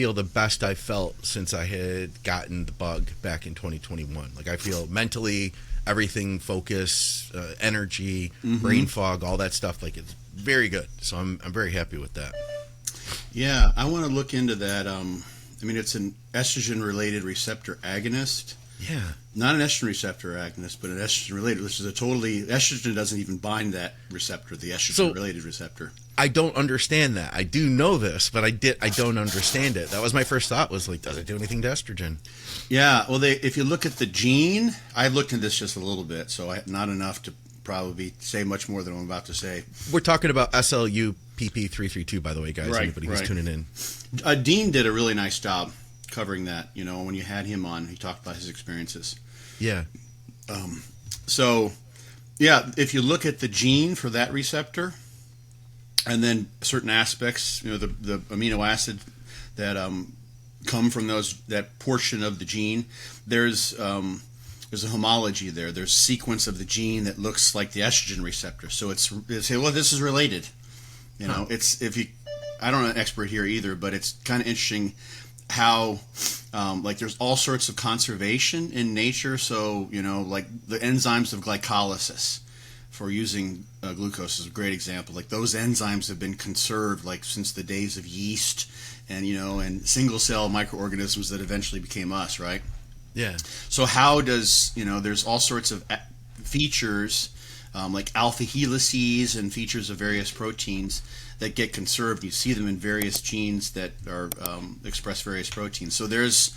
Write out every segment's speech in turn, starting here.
feel the best I felt since I had gotten the bug back in 2021. Like I feel mentally, everything, focus, energy, brain fog, all that stuff. Like it's very good. So I'm very happy with that. Yeah, I want to look into that. I mean, it's an estrogen-related receptor agonist. Yeah. Not an estrogen receptor agonist, but an estrogen-related, which is a totally... Estrogen doesn't even bind that receptor, the estrogen-related receptor. I don't understand that. I do know this, but I don't understand it. That was my first thought, was like, does it do anything to estrogen? Yeah, well, if you look at the gene, I looked into this just a little bit, so not enough to probably say much more than I'm about to say. We're talking about SLUPP332, by the way, guys. Anybody who's tuning in. Dean did a really nice job covering that. You know, when you had him on, he talked about his experiences. Yeah. So, yeah, if you look at the gene for that receptor, and then certain aspects, you know, the amino acid that come from that portion of the gene, there's a homology there. There's a sequence of the gene that looks like the estrogen receptor. So it's well, this is related. You know, I don't know an expert here either, but it's kind of interesting how like there's all sorts of conservation in nature. So, you know, like the enzymes of glycolysis for using glucose is a great example. Like those enzymes have been conserved like since the days of yeast and, you know, and single cell microorganisms that eventually became us, right? Yeah. So how does, you know, there's all sorts of features like alpha helices and features of various proteins that get conserved. You see them in various genes that are express various proteins. So there's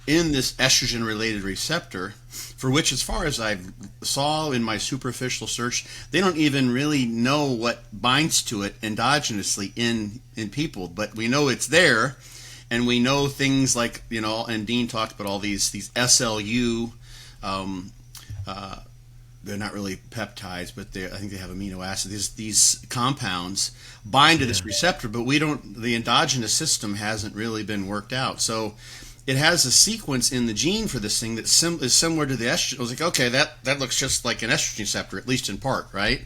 in this estrogen-related receptor, for which, as far as I saw in my superficial search, they don't even really know what binds to it endogenously in people, but we know it's there, and we know things like, you know, and Dean talked about all these SLU. They're not really peptides, but I think they have amino acids. These compounds bind to this receptor, but the endogenous system hasn't really been worked out. So it has a sequence in the gene for this thing that is similar to the estrogen. I was like, okay, that looks just like an estrogen receptor, at least in part, right?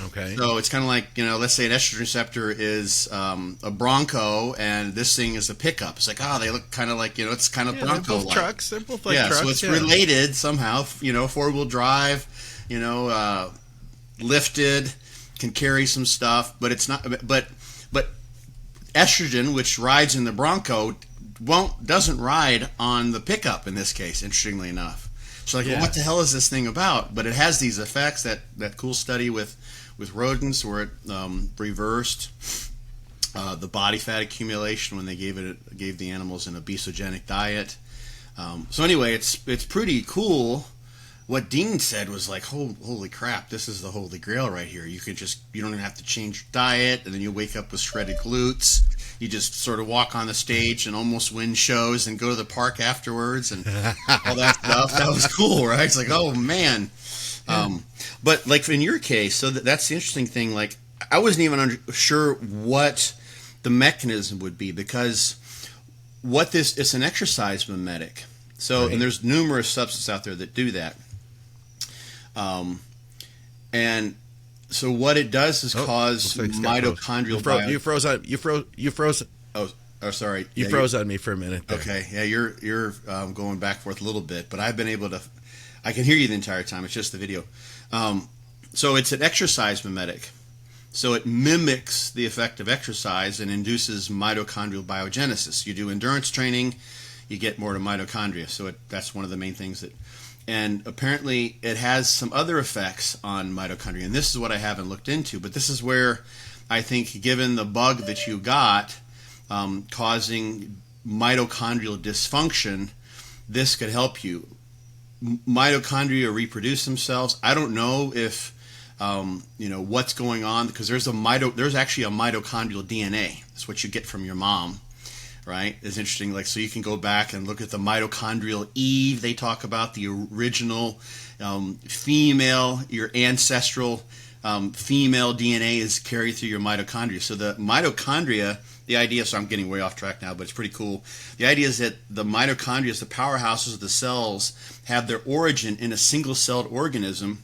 Okay. So it's kind of like, you know, let's say an estrogen receptor is a Bronco, and this thing is a pickup. It's like, they look kind of like, you know, it's kind of Bronco-like. They're both trucks. They're both like trucks. So it's related somehow. You know, four-wheel drive, you know, lifted, can carry some stuff, but it's not. But estrogen, which rides in the Bronco, doesn't ride on the pickup in this case. Interestingly enough, so like, well, what the hell is this thing about? But it has these effects. That cool study with rodents where it reversed the body fat accumulation when they gave the animals an obesogenic diet. So anyway, it's pretty cool. What Dean said was like, holy crap, this is the holy grail right here. You don't even have to change your diet, and then you wake up with shredded glutes. You just sort of walk on the stage and almost win shows and go to the park afterwards and all that stuff. That was cool, right? It's like, oh man. But like in your case, so that's the interesting thing. Like I wasn't even sure what the mechanism would be, because it's an exercise mimetic. So and there's numerous substances out there that do that. And so what it does is cause mitochondrial You froze. Oh, sorry. You froze on me for a minute there. Okay. Yeah, you're going back and forth a little bit, but I've been able to. I can hear you the entire time. It's just the video. So it's an exercise mimetic. So it mimics the effect of exercise and induces mitochondrial biogenesis. You do endurance training, you get more to mitochondria. So that's one of the main things that. And apparently it has some other effects on mitochondria. And this is what I haven't looked into. But this is where I think, given the bug that you got causing mitochondrial dysfunction, this could help you. Mitochondria reproduce themselves. I don't know if you know what's going on, because there's actually a mitochondrial DNA. That's what you get from your mom. Right? It's interesting. Like, so you can go back and look at the mitochondrial Eve. They talk about the original female, your ancestral female DNA is carried through your mitochondria. So the mitochondria, the idea, so I'm getting way off track now, but it's pretty cool. The idea is that the mitochondria, the powerhouses of the cells, have their origin in a single-celled organism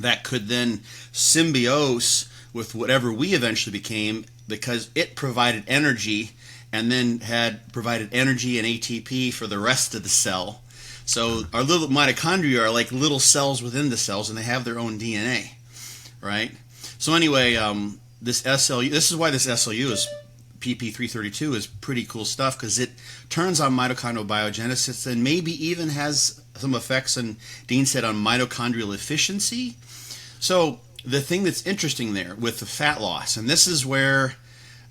that could then symbiose with whatever we eventually became because it provided energy and then had provided energy and ATP for the rest of the cell. So our little mitochondria are like little cells within the cells, and they have their own DNA, right? So anyway, this SLU, this is why this SLU is PP332 is pretty cool stuff, because it turns on mitochondrial biogenesis and maybe even has some effects, and Dean said, on mitochondrial efficiency. So the thing that's interesting there with the fat loss, and this is where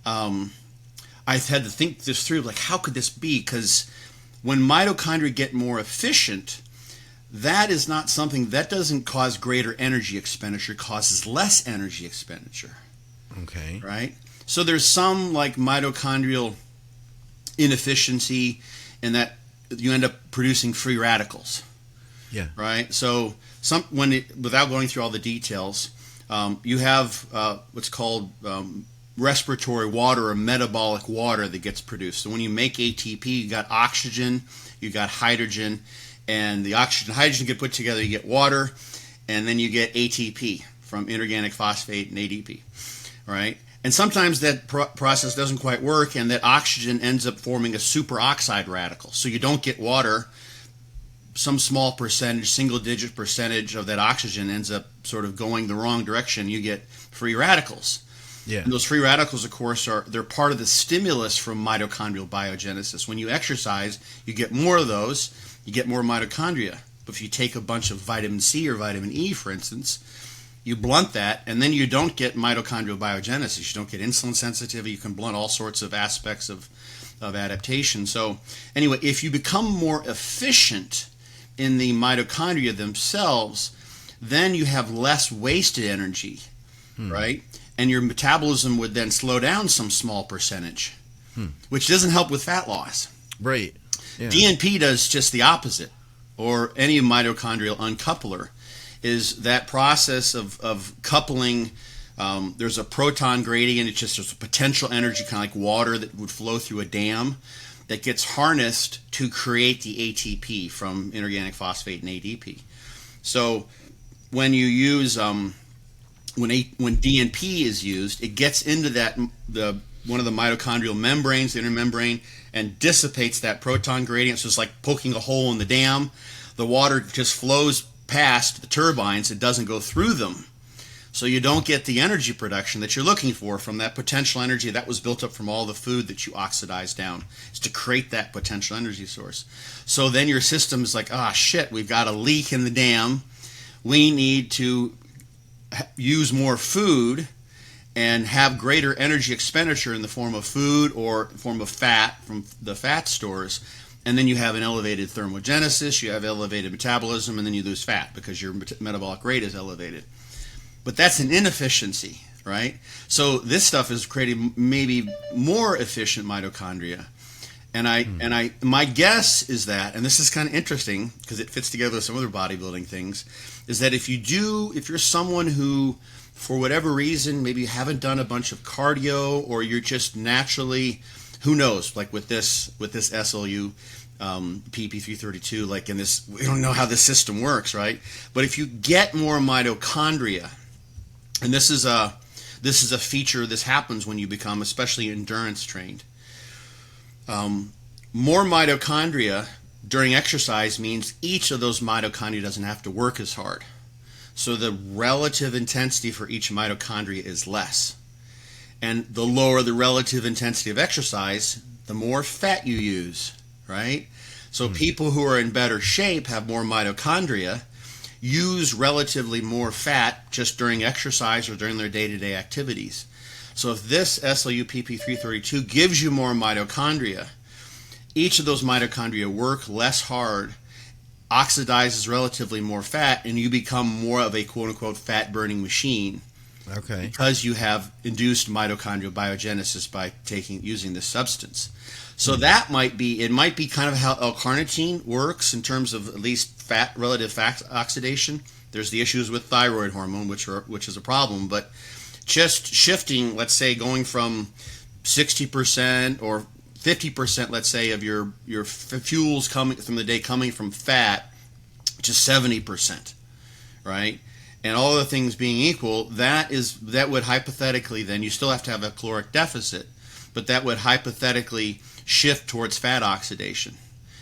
I've had to think this through, like, how could this be? Because when mitochondria get more efficient, that is not something that doesn't cause greater energy expenditure, causes less energy expenditure. Okay. Right? So there's some like mitochondrial inefficiency in that you end up producing free radicals. Yeah. Right? So without going through all the details, you have what's called respiratory water or metabolic water that gets produced. So when you make ATP, you got oxygen, you got hydrogen, and the oxygen and hydrogen get put together, you get water, and then you get ATP from inorganic phosphate and ADP, right? And sometimes that process doesn't quite work, and that oxygen ends up forming a superoxide radical. So you don't get water. Some small percentage, single-digit percentage of that oxygen ends up sort of going the wrong direction. You get free radicals. Yeah. And those free radicals, of course, they're part of the stimulus from mitochondrial biogenesis. When you exercise, you get more of those, you get more mitochondria. But if you take a bunch of vitamin C or vitamin E, for instance, you blunt that, and then you don't get mitochondrial biogenesis. You don't get insulin sensitivity. You can blunt all sorts of aspects of adaptation. So anyway, if you become more efficient in the mitochondria themselves, then you have less wasted energy, right? And your metabolism would then slow down some small percentage, which doesn't help with fat loss. Right. Yeah. DNP does just the opposite, or any mitochondrial uncoupler, is that process of coupling. There's a proton gradient. It's just there's a potential energy, kind of like water that would flow through a dam, that gets harnessed to create the ATP from inorganic phosphate and ADP. So when you use when DNP is used, it gets into one of the mitochondrial membranes, the inner membrane, and dissipates that proton gradient. So it's like poking a hole in the dam. The water just flows past the turbines. It doesn't go through them. So you don't get the energy production that you're looking for from that potential energy that was built up from all the food that you oxidized down. It's to create that potential energy source. So then your system is like, shit, we've got a leak in the dam. We need to use more food and have greater energy expenditure in the form of food or form of fat from the fat stores. And then you have an elevated thermogenesis, you have elevated metabolism, and then you lose fat because your metabolic rate is elevated. But that's an inefficiency, right? So this stuff is creating maybe more efficient mitochondria. And my guess is that, and this is kind of interesting because it fits together with some other bodybuilding things, is that if you're someone who, for whatever reason, maybe you haven't done a bunch of cardio, or you're just naturally, who knows, like with this SLU PP332, like in this, we don't know how this system works, right? But if you get more mitochondria, and this is a feature, this happens when you become especially endurance trained. More mitochondria during exercise means each of those mitochondria doesn't have to work as hard. So the relative intensity for each mitochondria is less. And the lower the relative intensity of exercise, the more fat you use, right? So people who are in better shape have more mitochondria, use relatively more fat just during exercise or during their day-to-day activities. So if this SLU PP332 gives you more mitochondria, each of those mitochondria work less hard, oxidizes relatively more fat, and you become more of a quote-unquote fat-burning machine. Okay. Because you have induced mitochondrial biogenesis by using this substance. So that might be kind of how L-carnitine works in terms of at least relative fat oxidation. There's the issues with thyroid hormone, which is a problem, but just shifting, let's say, going from 60% or 50%, let's say, of your fuels coming from the day coming from fat to 70%, right? and all other things being equal, that would hypothetically, then you still have to have a caloric deficit, but that would hypothetically shift towards fat oxidation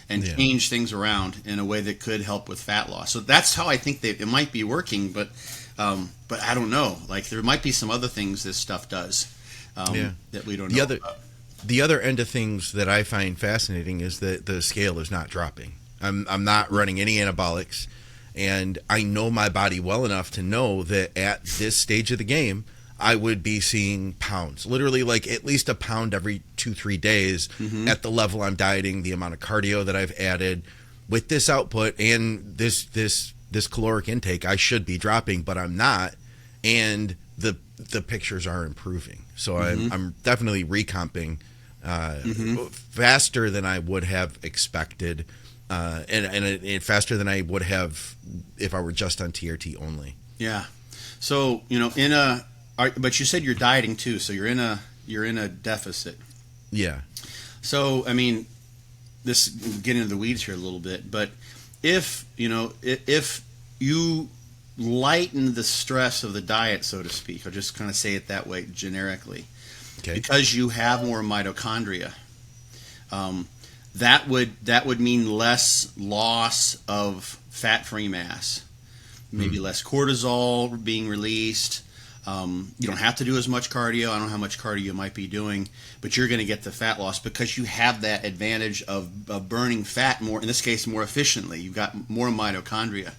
and change things around in a way that could help with fat loss. So that's how I think that it might be working, but I don't know. Like, there might be some other things this stuff does that we don't know about. The other end of things that I find fascinating is that the scale is not dropping. I'm not running any anabolics, and I know my body well enough to know that at this stage of the game, I would be seeing pounds, literally like at least a pound every 2-3 days at the level I'm dieting, the amount of cardio that I've added. With this output and this caloric intake, I should be dropping, but I'm not, and the pictures are improving. So I'm definitely recomping faster than I would have expected, and faster than I would have if I were just on TRT only. Yeah. So but you said you're dieting too, so you're in a deficit. Yeah. So I mean, this getting into the weeds here a little bit, but if you lighten the stress of the diet, so to speak, I'll just kind of say it that way generically, because you have more mitochondria, that would mean less loss of fat-free mass, maybe less cortisol being released. You don't have to do as much cardio. I don't know how much cardio you might be doing, but you're going to get the fat loss because you have that advantage of burning fat more, in this case, more efficiently. You've got more mitochondria.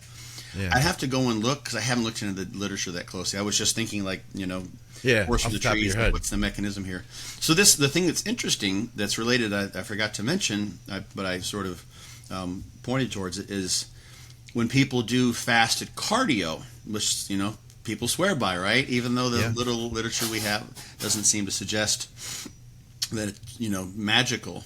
Yeah. I have to go and look because I haven't looked into the literature that closely. I was just thinking, like, portion of the trees, what's the mechanism here? So the thing that's interesting, that's related, I forgot to mention, but I sort of pointed towards it, is when people do fasted cardio, which, people swear by, right? Even though the little literature we have doesn't seem to suggest that it's, magical.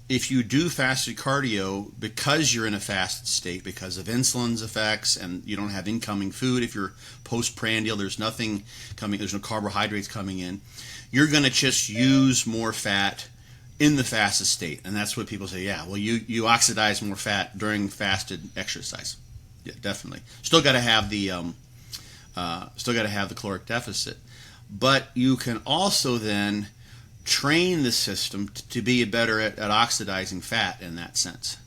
If you do fasted cardio because you're in a fasted state, because of insulin's effects, and you don't have incoming food, if you're postprandial, there's nothing coming, there's no carbohydrates coming in, you're going to just use more fat in the fasted state. And that's what people say, you oxidize more fat during fasted exercise. Yeah, definitely. Still got to have the caloric deficit, but you can also then train the system to be better at oxidizing fat in that sense.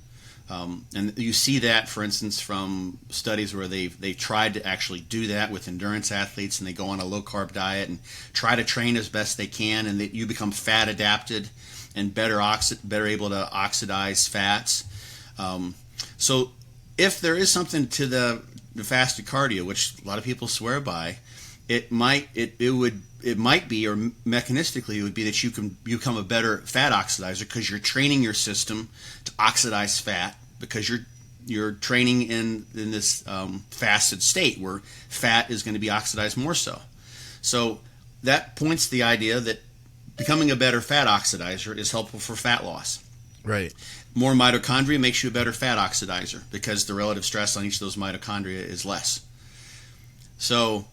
And you see that, for instance, from studies where they've tried to actually do that with endurance athletes, and they go on a low-carb diet and try to train as best they can, and you become fat adapted and better able to oxidize fats. So if there is something to the fasted cardio, which a lot of people swear by, it might be, or mechanistically it would be, that you can become a better fat oxidizer because you're training your system to oxidize fat, because you're training in this fasted state where fat is going to be oxidized more so. So that points to the idea that becoming a better fat oxidizer is helpful for fat loss. Right. More mitochondria makes you a better fat oxidizer because the relative stress on each of those mitochondria is less. So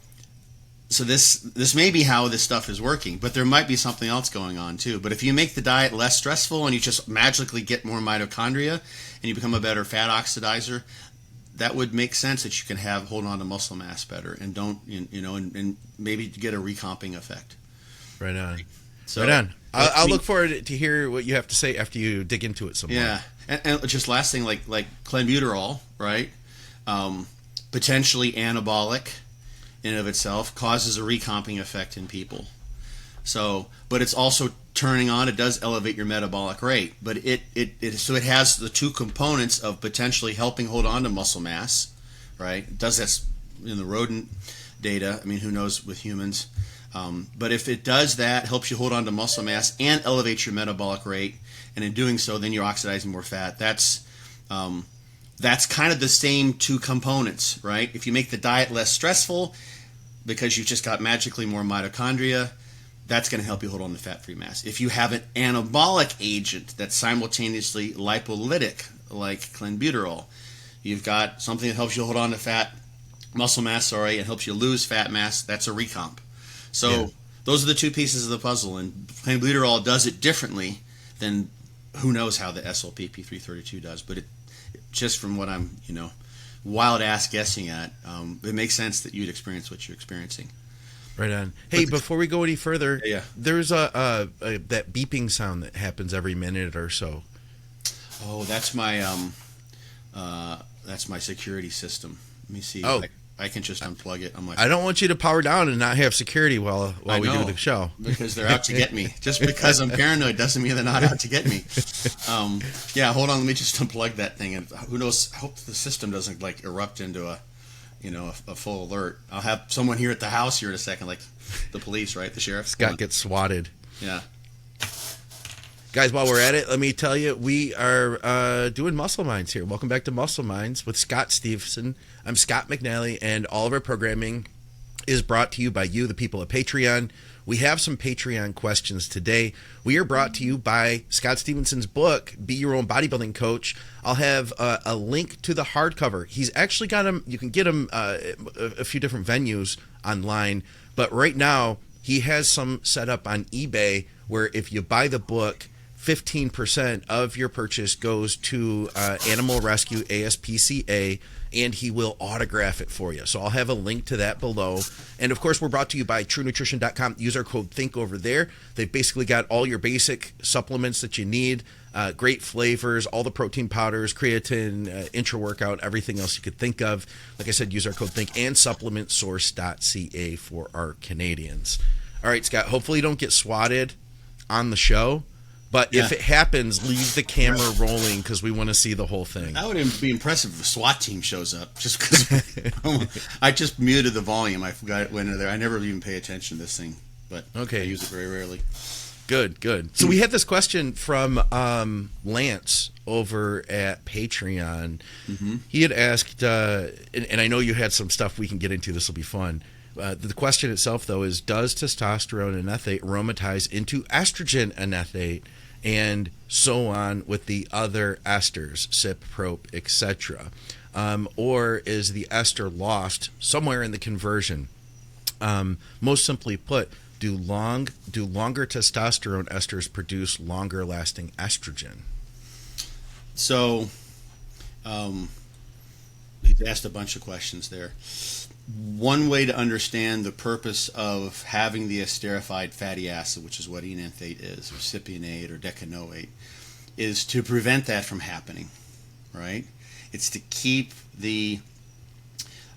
this may be how this stuff is working, but there might be something else going on too. But if you make the diet less stressful and you just magically get more mitochondria and you become a better fat oxidizer, that would make sense that you can hold on to muscle mass better and don't, and maybe get a recomping effect. Right on. So, right on. I'll look forward to hear what you have to say after you dig into it some more. Yeah, and just last thing, like clenbuterol, right? Potentially anabolic in and of itself, causes a recomping effect in people. So, but it's also turning on. It does elevate your metabolic rate, but it has the two components of potentially helping hold on to muscle mass, right? It does that in the rodent data. I mean, who knows with humans? But if it does that, helps you hold on to muscle mass and elevates your metabolic rate, and in doing so, then you're oxidizing more fat. That's kind of the same two components, right? If you make the diet less stressful because you've just got magically more mitochondria, that's going to help you hold on to fat-free mass. If you have an anabolic agent that's simultaneously lipolytic, like clenbuterol, you've got something that helps you hold on to muscle mass, and helps you lose fat mass, that's a recomp. So those are the two pieces of the puzzle, and clenbuterol does it differently than who knows how the SLPP332 does, but it just from what I'm wild ass guessing at. It makes sense that you'd experience what you're experiencing. Right on. Hey, before we go any further, Yeah. there's that beeping sound that happens every minute or so. Oh, that's my security system. Let me see. Oh. I can just unplug it on my. I don't want you to power down and not have security while we do the show. Because they're out to get me. Just because I'm paranoid doesn't mean they're not out to get me. Yeah, hold on. Let me just unplug that thing. And who knows? I hope the system doesn't like erupt into a full alert. I'll have someone here at the house here in a second, like the police, right? The sheriff. Scott gets swatted. Yeah. Guys, while we're at it, let me tell you, we are doing Muscle Minds here. Welcome back to Muscle Minds with Scott Stevenson. I'm Scott McNally, and all of our programming is brought to you by you, the people at Patreon. We have some Patreon questions today. We are brought to you by Scott Stevenson's book, Be Your Own Bodybuilding Coach. I'll have a link to the hardcover. He's actually got them. You can get them a few different venues online, but right now he has some set up on eBay where if you buy the book, 15% of your purchase goes to Animal Rescue ASPCA, and he will autograph it for you. So I'll have a link to that below. And of course, we're brought to you by TrueNutrition.com. Use our code THINK over there. They've basically got all your basic supplements that you need, great flavors, all the protein powders, creatine, intra-workout, everything else you could think of. Like I said, use our code THINK, and supplementsource.ca for our Canadians. All right, Scott, hopefully you don't get swatted on the show. But if it happens, leave the camera rolling because we want to see the whole thing. That would be impressive if a SWAT team shows up. Just because I just muted the volume. I forgot it went in there. I never even pay attention to this thing, but I use it very rarely. Good. So we had this question from Lance over at Patreon. Mm-hmm. He had asked, and I know you had some stuff we can get into. This will be fun. The question itself, though, is does testosterone enethate aromatize into estrogen enethate, and so on with the other esters, CYP, prop, etc., or is the ester lost somewhere in the conversion? Most simply put, do longer testosterone esters produce longer lasting estrogen? So, he's asked a bunch of questions there. One way to understand the purpose of having the esterified fatty acid, which is what enanthate is, or cypionate or decanoate, is to prevent that from happening, right? It's to keep the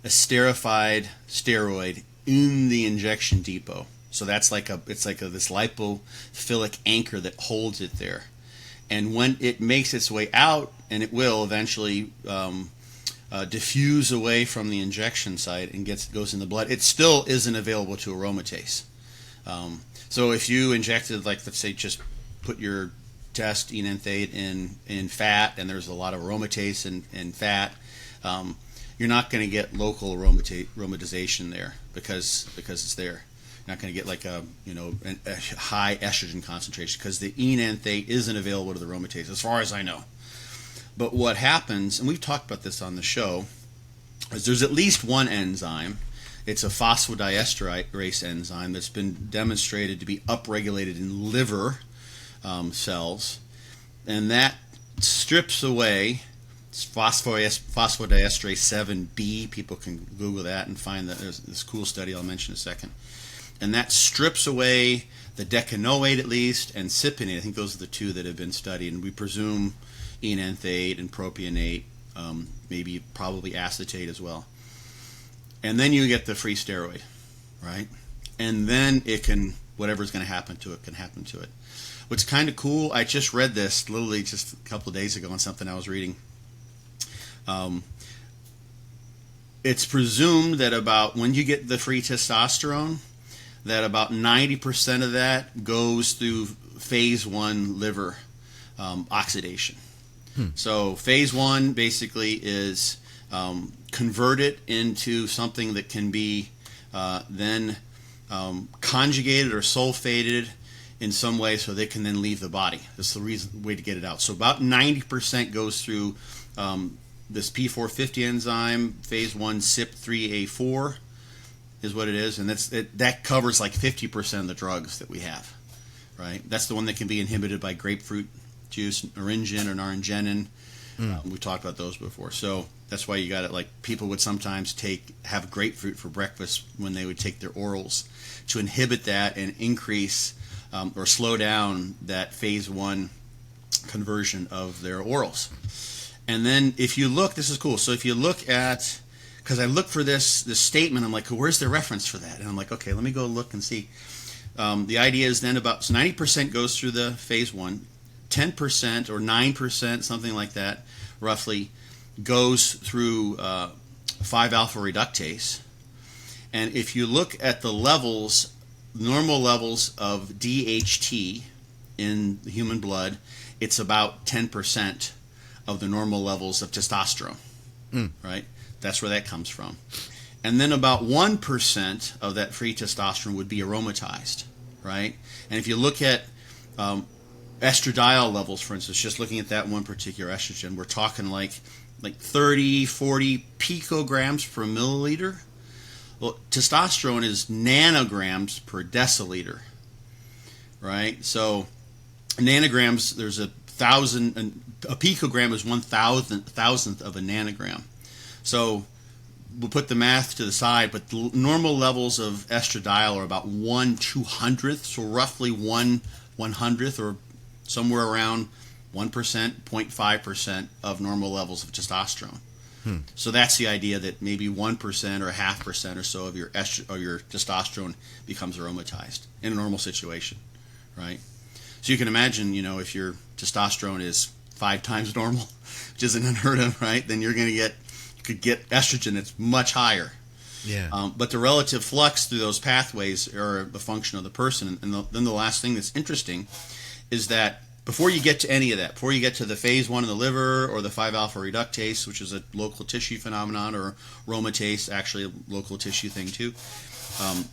esterified steroid in the injection depot. So that's this lipophilic anchor that holds it there. And when it makes its way out, and it will eventually diffuse away from the injection site and goes in the blood, it still isn't available to aromatase. So if you injected, like, let's say, just put your test enanthate in fat, and there's a lot of aromatase in fat, you're not going to get local aromatization there because it's there. You're not going to get like a high estrogen concentration because the enanthate isn't available to the aromatase, as far as I know. But what happens, and we've talked about this on the show, is there's at least one enzyme. It's a phosphodiesterase enzyme that's been demonstrated to be upregulated in liver cells, and that strips away phosphodiesterase 7B. People can Google that and find that there's this cool study I'll mention in a second. And that strips away the decanoate, at least, and cypionate. I think those are the two that have been studied, and we presume enanthate and propionate, probably acetate as well. And then you get the free steroid, right? And then whatever's going to happen to it can happen to it. What's kind of cool, I just read this literally just a couple of days ago on something I was reading. It's presumed that about when you get the free testosterone, that about 90% of that goes through phase 1 liver oxidation. So phase 1 basically is convert it into something that can be then conjugated or sulfated in some way so they can then leave the body. That's the way to get it out. So about 90% goes through this P450 enzyme, phase 1 CYP3A4 is what it is, and that covers like 50% of the drugs that we have, right? That's the one that can be inhibited by grapefruit juice, oringin or naringenin. We talked about those before. So That's why you got it. Like people would sometimes have grapefruit for breakfast when they would take their orals to inhibit that and increase or slow down that phase 1 conversion of their orals. And then if you look, this is cool. So if you look at, because I look for this statement, I'm like, where's the reference for that? And I'm like, okay, let me go look and see. The idea is then about 90% goes through the phase 1, 10% or 9%, something like that, roughly, goes through 5-alpha reductase. And if you look at the levels, normal levels of DHT in the human blood, it's about 10% of the normal levels of testosterone, right? That's where that comes from. And then about 1% of that free testosterone would be aromatized, right? And if you look at estradiol levels, for instance, just looking at that one particular estrogen, we're talking like 30, 40 picograms per milliliter. Well, testosterone is nanograms per deciliter, right? So nanograms, there's a picogram is 1,000th of a nanogram. So we'll put the math to the side, but the normal levels of estradiol are about 1/200th, so roughly 1/100th or somewhere around 1%, 0.5% of normal levels of testosterone. So that's the idea that maybe 1% or 0.5% or so of your testosterone becomes aromatized in a normal situation, right? So you can imagine, if your testosterone is 5 times normal, which isn't unheard of, right? Then you could get estrogen that's much higher. Yeah. But the relative flux through those pathways are a function of the person. And then the last thing that's interesting is that before you get to any of that, before you get to the phase 1 in the liver or the 5-alpha reductase, which is a local tissue phenomenon, or aromatase, actually a local tissue thing too,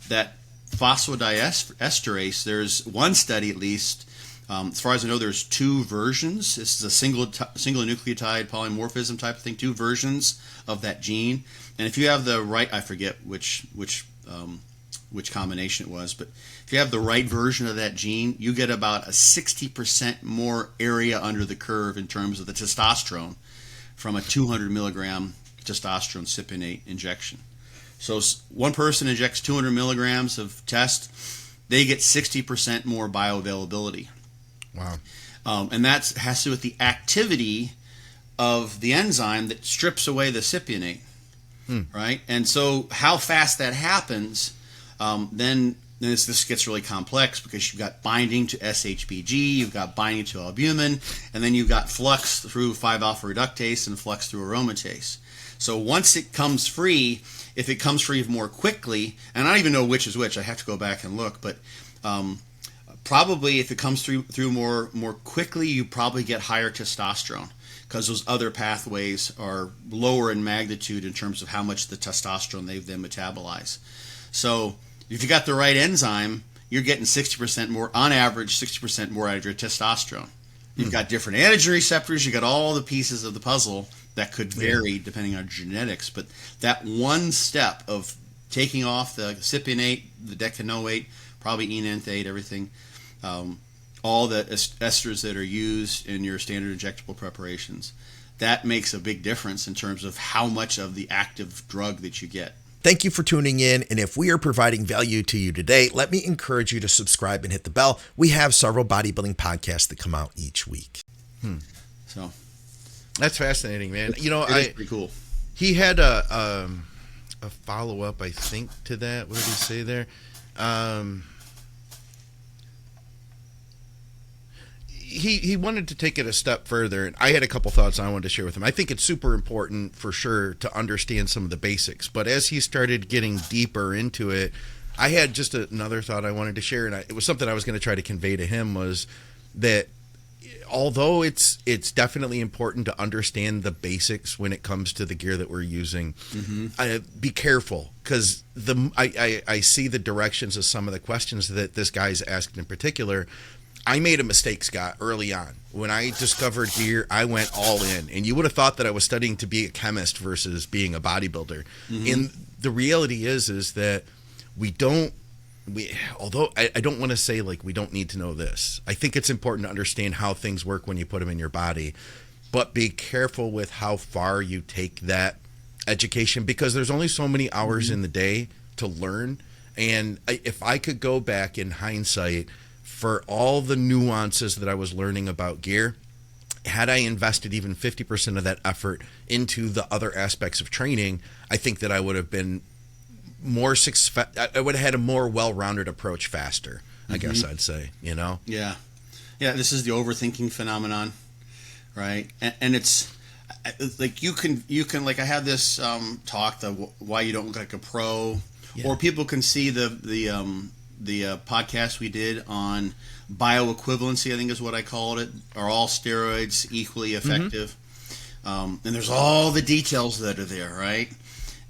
that phosphodiesterase, there's one study at least, as far as I know, there's 2 versions. This is a single nucleotide polymorphism type of thing, 2 versions of that gene. And if you have the right, I forget which combination it was, but if you have the right version of that gene, you get about a 60% more area under the curve in terms of the testosterone from a 200 milligram testosterone cypionate injection. So one person injects 200 milligrams of test, they get 60% more bioavailability. Wow. And that has to do with the activity of the enzyme that strips away the cypionate, right? And so how fast that happens, then this gets really complex, because you've got binding to SHBG, you've got binding to albumin, and then you've got flux through 5-alpha reductase and flux through aromatase. So once it comes free, if it comes free more quickly, and I don't even know which is which, I have to go back and look, but probably if it comes through more quickly, you probably get higher testosterone, because those other pathways are lower in magnitude in terms of how much the testosterone they then metabolize. So if you got the right enzyme, you're getting 60% more, on average, 60% more out of your testosterone. You've got different antigen receptors, you got all the pieces of the puzzle that could vary depending on genetics, but that one step of taking off the cypionate, the decanoate, probably enanthate, everything, all the esters that are used in your standard injectable preparations, that makes a big difference in terms of how much of the active drug that you get. Thank you for tuning in, and if we are providing value to you today, let me encourage you to subscribe and hit the bell. We have several bodybuilding podcasts that come out each week. So That's fascinating, man. it is pretty cool. He had a follow-up, I think, to that. What did he say there? He wanted to take it a step further, and I had a couple thoughts I wanted to share with him. I think it's super important for sure to understand some of the basics, but as he started getting deeper into it, I had just another thought I wanted to share, and it was something I was going to try to convey to him, was that although it's definitely important to understand the basics when it comes to the gear that we're using, be careful, because I see the directions of some of the questions that this guy's asked in particular. I made a mistake, Scott, early on. When I discovered gear, I went all in. And you would have thought that I was studying to be a chemist versus being a bodybuilder. And the reality is that although I don't want to say like we don't need to know this. I think it's important to understand how things work when you put them in your body. but be careful with how far you take that education, because there's only so many hours in the day to learn. And if I could go back in hindsight for all the nuances that I was learning about gear, had I invested even 50% of that effort into the other aspects of training, I think that I would have been more I would have had a more well-rounded approach faster, I guess I'd say, you know? Yeah. Yeah, this is the overthinking phenomenon, right? And it's like you can like I had this talk, the why you don't look like a pro, or people can see the podcast we did on bioequivalency, I think is what I called it. Are all steroids equally effective? And there's all the details that are there, right?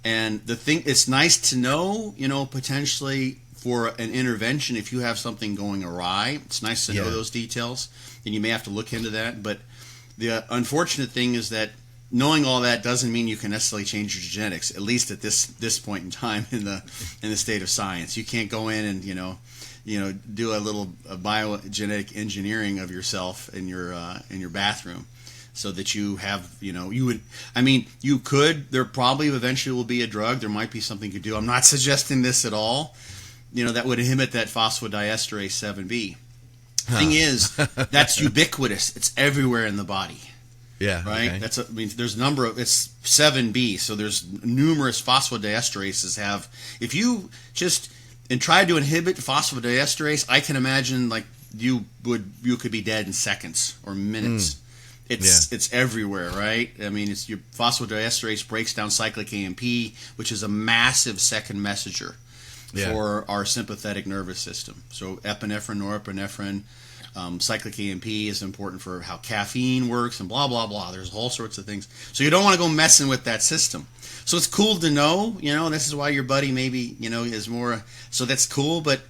And the thing, it's nice to know, you know, potentially for an intervention, if you have something going awry, it's nice to know those details, and you may have to look into that. But the unfortunate thing is that knowing all that doesn't mean you can necessarily change your genetics, at least at this point in time in the state of science. You can't go in and, you know, do a little biogenetic engineering of yourself in your bathroom, so that you have, you know, you could, there probably eventually will be a drug, there might be something you could do. I'm not suggesting this at all, you know, that would inhibit that phosphodiesterase 7B. Thing is, that's ubiquitous. It's everywhere in the body. Yeah. Right? Okay. There's a number of, it's 7B, so there's numerous phosphodiesterases if you just and try to inhibit phosphodiesterase, I can imagine like you could be dead in seconds or minutes. It's everywhere, right? I mean, it's your phosphodiesterase breaks down cyclic AMP, which is a massive second messenger for our sympathetic nervous system. So epinephrine, norepinephrine, cyclic AMP is important for how caffeine works, and blah blah blah. There's all sorts of things. So you don't want to go messing with that system. So it's cool to know, you know. This is why your buddy maybe, you know, is more. So that's cool, but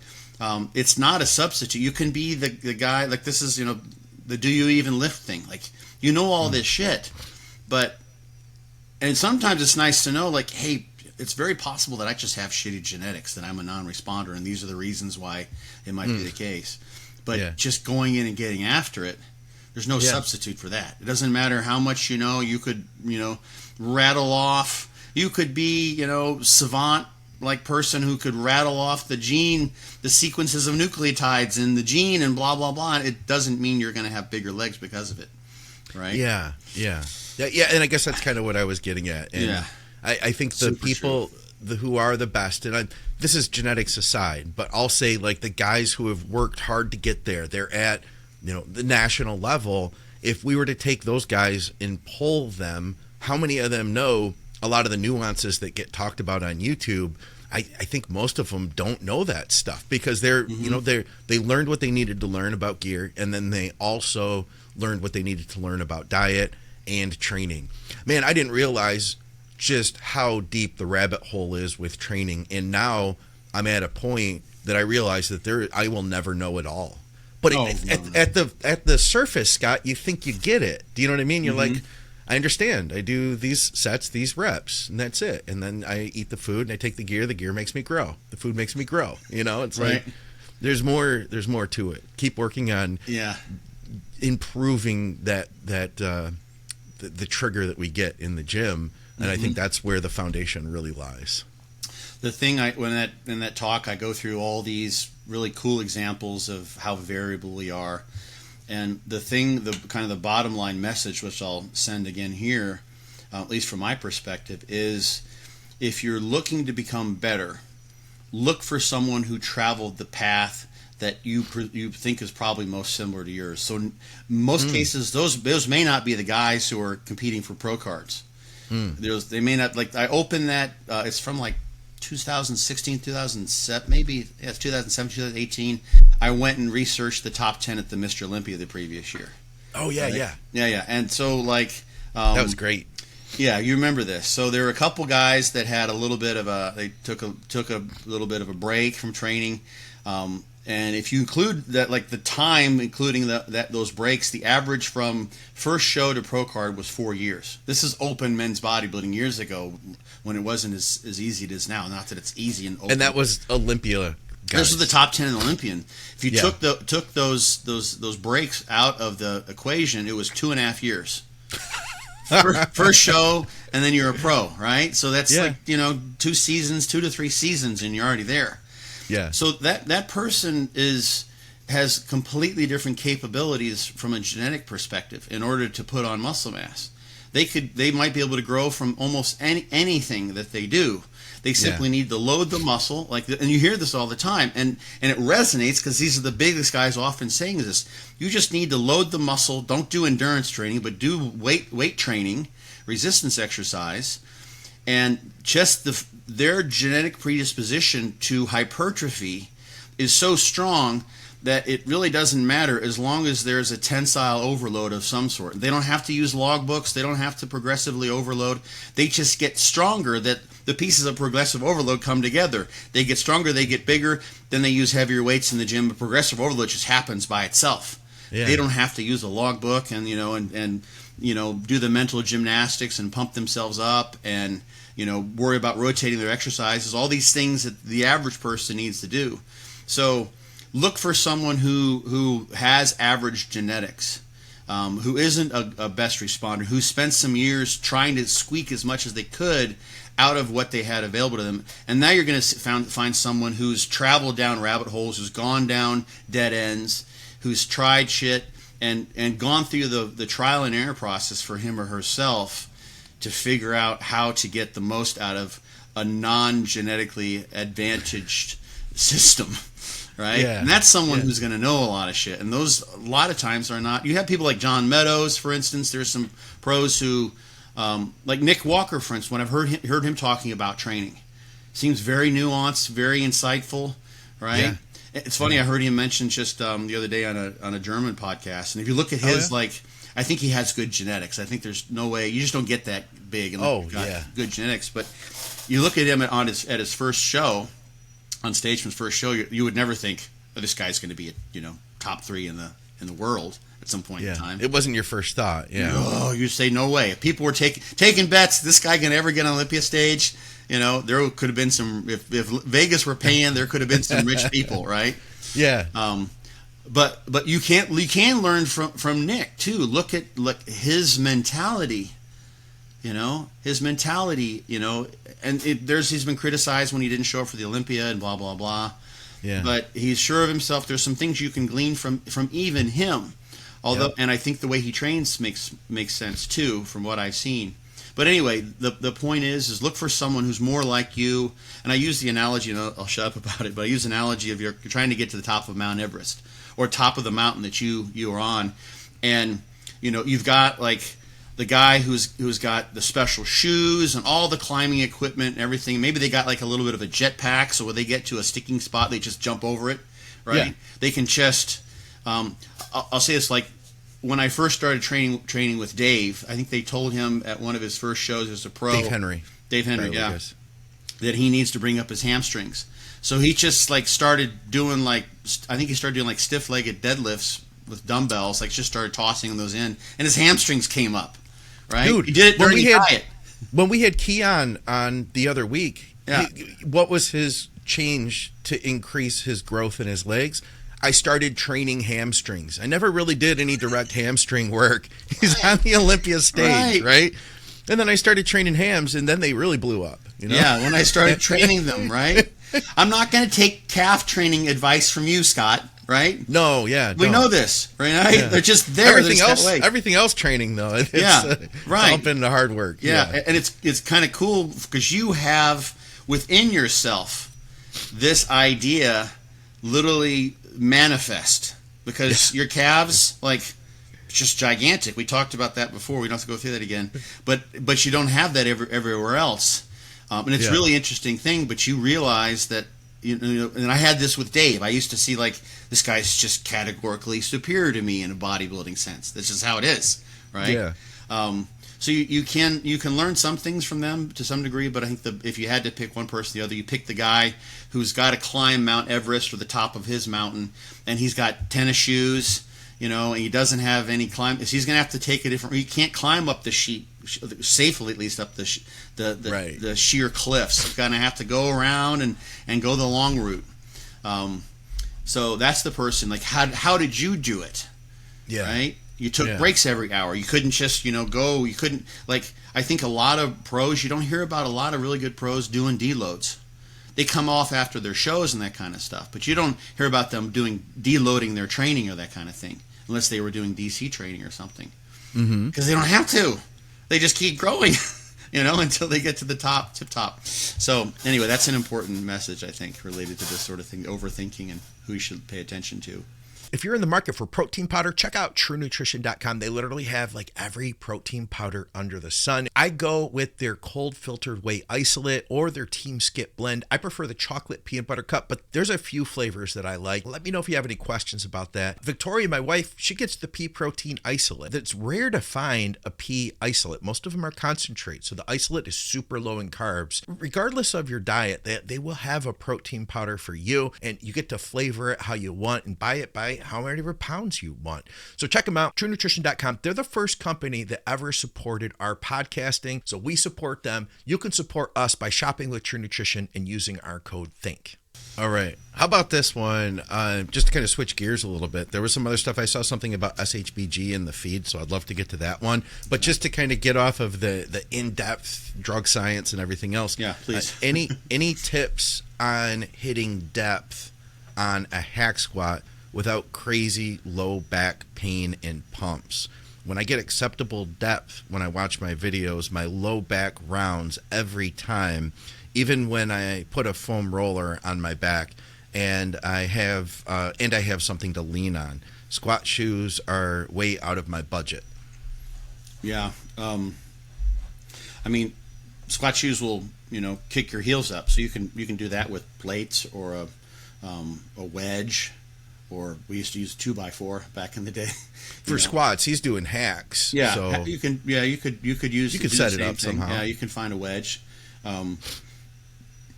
it's not a substitute. You can be the guy, like this is, you know, the do you even lift thing. Like, you know all this shit, and sometimes it's nice to know, like, hey, it's very possible that I just have shitty genetics, that I'm a non-responder, and these are the reasons why it might be the case. But just going in and getting after it, there's no substitute for that. It doesn't matter how much you know. You could, you know, rattle off. You could be, you know, savant like person who could rattle off the sequences of nucleotides in the gene and blah blah blah. It doesn't mean you're going to have bigger legs because of it, right? Yeah. And I guess that's kind of what I was getting at. And I think the people who are the best, and this is genetics aside, but I'll say like the guys who have worked hard to get there, they're at, you know, the national level. If we were to take those guys and poll them, how many of them know a lot of the nuances that get talked about on YouTube? I think most of them don't know that stuff, because they're, you know, they learned what they needed to learn about gear, and then they also learned what they needed to learn about diet and training. Man, I didn't realize just how deep the rabbit hole is with training, and now I'm at a point that I realize that I will never know it all. But at the surface, Scott, you think you get it. Do you know what I mean? You're like, I understand. I do these sets, these reps, and that's it. And then I eat the food, and I take the gear. The gear makes me grow. The food makes me grow. You know, it's like there's more to it. Keep working on improving the trigger that we get in the gym. And I think that's where the foundation really lies. The thing in that talk, I go through all these really cool examples of how variable we are, and the kind of the bottom line message, which I'll send again here, at least from my perspective, is if you're looking to become better, look for someone who traveled the path that you think is probably most similar to yours. So in most cases, those may not be the guys who are competing for pro cards. They may not, like, I opened that, it's from like 2016, 2007, maybe, it's 2007, 2018. I went and researched the top 10 at the Mr. Olympia the previous year. Oh, yeah. And so, like... that was great. Yeah, you remember this. So there were a couple guys that had a little bit of they took a little bit of a break from training. And if you include that, like the time, including those breaks, the average from first show to pro card was 4 years. This is open men's bodybuilding years ago, when it wasn't as easy as it is now. Not that it's easy and open. And that was Olympia guys. This was the top 10 in Olympian. If you took those breaks out of the equation, it was 2.5 years. first show, and then you're a pro, right? So that's Yeah. like 2 to 3 seasons, and you're already there. Yeah. So that person has completely different capabilities from a genetic perspective in order to put on muscle mass. They might be able to grow from almost anything that they do. They simply need to load the muscle, and you hear this all the time, and it resonates because these are the biggest guys often saying this. You just need to load the muscle. Don't do endurance training, but do weight training, resistance exercise, and just their genetic predisposition to hypertrophy is so strong that it really doesn't matter as long as there's a tensile overload of some sort. They don't have to use logbooks. They don't have to progressively overload. They just get stronger, that the pieces of progressive overload come together. They get stronger, they get bigger, then they use heavier weights in the gym, but progressive overload just happens by itself. Yeah. They don't have to use a logbook and do the mental gymnastics and pump themselves up and worry about rotating their exercises, all these things that the average person needs to do. So look for someone who has average genetics, who isn't a best responder, who spent some years trying to squeak as much as they could out of what they had available to them. And now you're going to find someone who's traveled down rabbit holes, who's gone down dead ends, who's tried shit and gone through the trial and error process for him or herself to figure out how to get the most out of a non-genetically advantaged system. Right? Yeah. And that's someone who's going to know a lot of shit. And those, a lot of times, are not. You have people like John Meadows, for instance. There's some pros who, like Nick Walker, for instance, when I've heard him talking about training. Seems very nuanced, very insightful, right? Yeah. It's funny, I heard him mention just the other day on a German podcast. And if you look at his, I think he has good genetics. I think there's no way, you just don't get that big and good genetics. But you look at him at his first show, on stage from his first show, you would never think, oh, this guy's going to be top 3 in the world at some point in time. It wasn't your first thought. Yeah. Oh, you say no way. If people were taking bets, this guy can ever get on Olympia stage. There could have been some. If Vegas were paying, there could have been some rich people, right? Yeah. But you can learn from Nick too. Look at his mentality. His mentality. And he's been criticized when he didn't show up for the Olympia and blah blah blah. Yeah. But he's sure of himself. There's some things you can glean from even him. Although, and I think the way he trains makes sense too, from what I've seen. But anyway, the point is look for someone who's more like you. And I use the analogy, and I'll shut up about it, but I use the analogy of you're trying to get to the top of Mount Everest, or top of the mountain that you are on, and you've got like the guy who's got the special shoes and all the climbing equipment and everything. Maybe they got like a little bit of a jetpack, so when they get to a sticking spot, they just jump over it, right? Yeah. They can just. I'll say this, like when I first started training with Dave, I think they told him at one of his first shows as a pro, Dave Henry, that he needs to bring up his hamstrings. So he just started doing stiff-legged deadlifts with dumbbells, just started tossing those in, and his hamstrings came up. Right, dude. He did it during the diet. When we had Keon on the other week, what was his change to increase his growth in his legs? I started training hamstrings. I never really did any direct hamstring work. He's on the Olympia stage, right? And then I started training hams, and then they really blew up. Yeah, when I started training them, right? I'm not going to take calf training advice from you, Scott. Right? No, yeah. We know this, right? Yeah. They're just there. Everything else training, though. It's, it's all been the hard work. Yeah. And it's kind of cool because you have within yourself this idea literally manifest, because your calves, just gigantic. We talked about that before. We don't have to go through that again. But you don't have that everywhere else. And it's a really interesting thing, but you realize that, and I had this with Dave. I used to see this guy's just categorically superior to me in a bodybuilding sense. This is how it is, right? Yeah. So you can learn some things from them to some degree, but I think if you had to pick one person or the other, you pick the guy who's got to climb Mount Everest or the top of his mountain, and he's got tennis shoes, and he doesn't have any climb. So he's going to have to take a different. He can't climb up the safely, at least up the sheer cliffs. He's going to have to go around and go the long route. So that's the person. How did you do it? Yeah. Right. You took breaks every hour. You couldn't just, go. You couldn't, like, I think a lot of pros, you don't hear about a lot of really good pros doing deloads. They come off after their shows and that kind of stuff. But you don't hear about them doing deloading their training or that kind of thing, unless they were doing DC training or something. Because they don't have to. They just keep growing, until they get to the tip top. So anyway, that's an important message, I think, related to this sort of thing, overthinking and who you should pay attention to. If you're in the market for protein powder, check out TrueNutrition.com. They literally have like every protein powder under the sun. I go with their cold filtered whey isolate or their Team Skip blend. I prefer the chocolate peanut butter cup, but there's a few flavors that I like. Let me know if you have any questions about that. Victoria, my wife, she gets the pea protein isolate. It's rare to find a pea isolate. Most of them are concentrate, so the isolate is super low in carbs. Regardless of your diet, they will have a protein powder for you, and you get to flavor it how you want and buy it by how many pounds you want. So check them out, TrueNutrition.com. They're the first company that ever supported our podcasting, so we support them. You can support us by shopping with True Nutrition and using our code THINK. All right. How about this one? Just to kind of switch gears a little bit. There was some other stuff. I saw something about SHBG in the feed, so I'd love to get to that one. But just to kind of get off of the in-depth drug science and everything else. Yeah, please. Any tips on hitting depth on a hack squat without crazy low back pain and pumps? When I get acceptable depth, when I watch my videos, my low back rounds every time, even when I put a foam roller on my back and I have something to lean on. Squat shoes are way out of my budget. Yeah. Squat shoes will, kick your heels up. So you can do that with plates or a wedge. Or we used to use 2x4 back in the day. For squats, he's doing hacks. Yeah, so you can. Yeah, you could use. You could set it up somehow. Yeah, you can find a wedge, and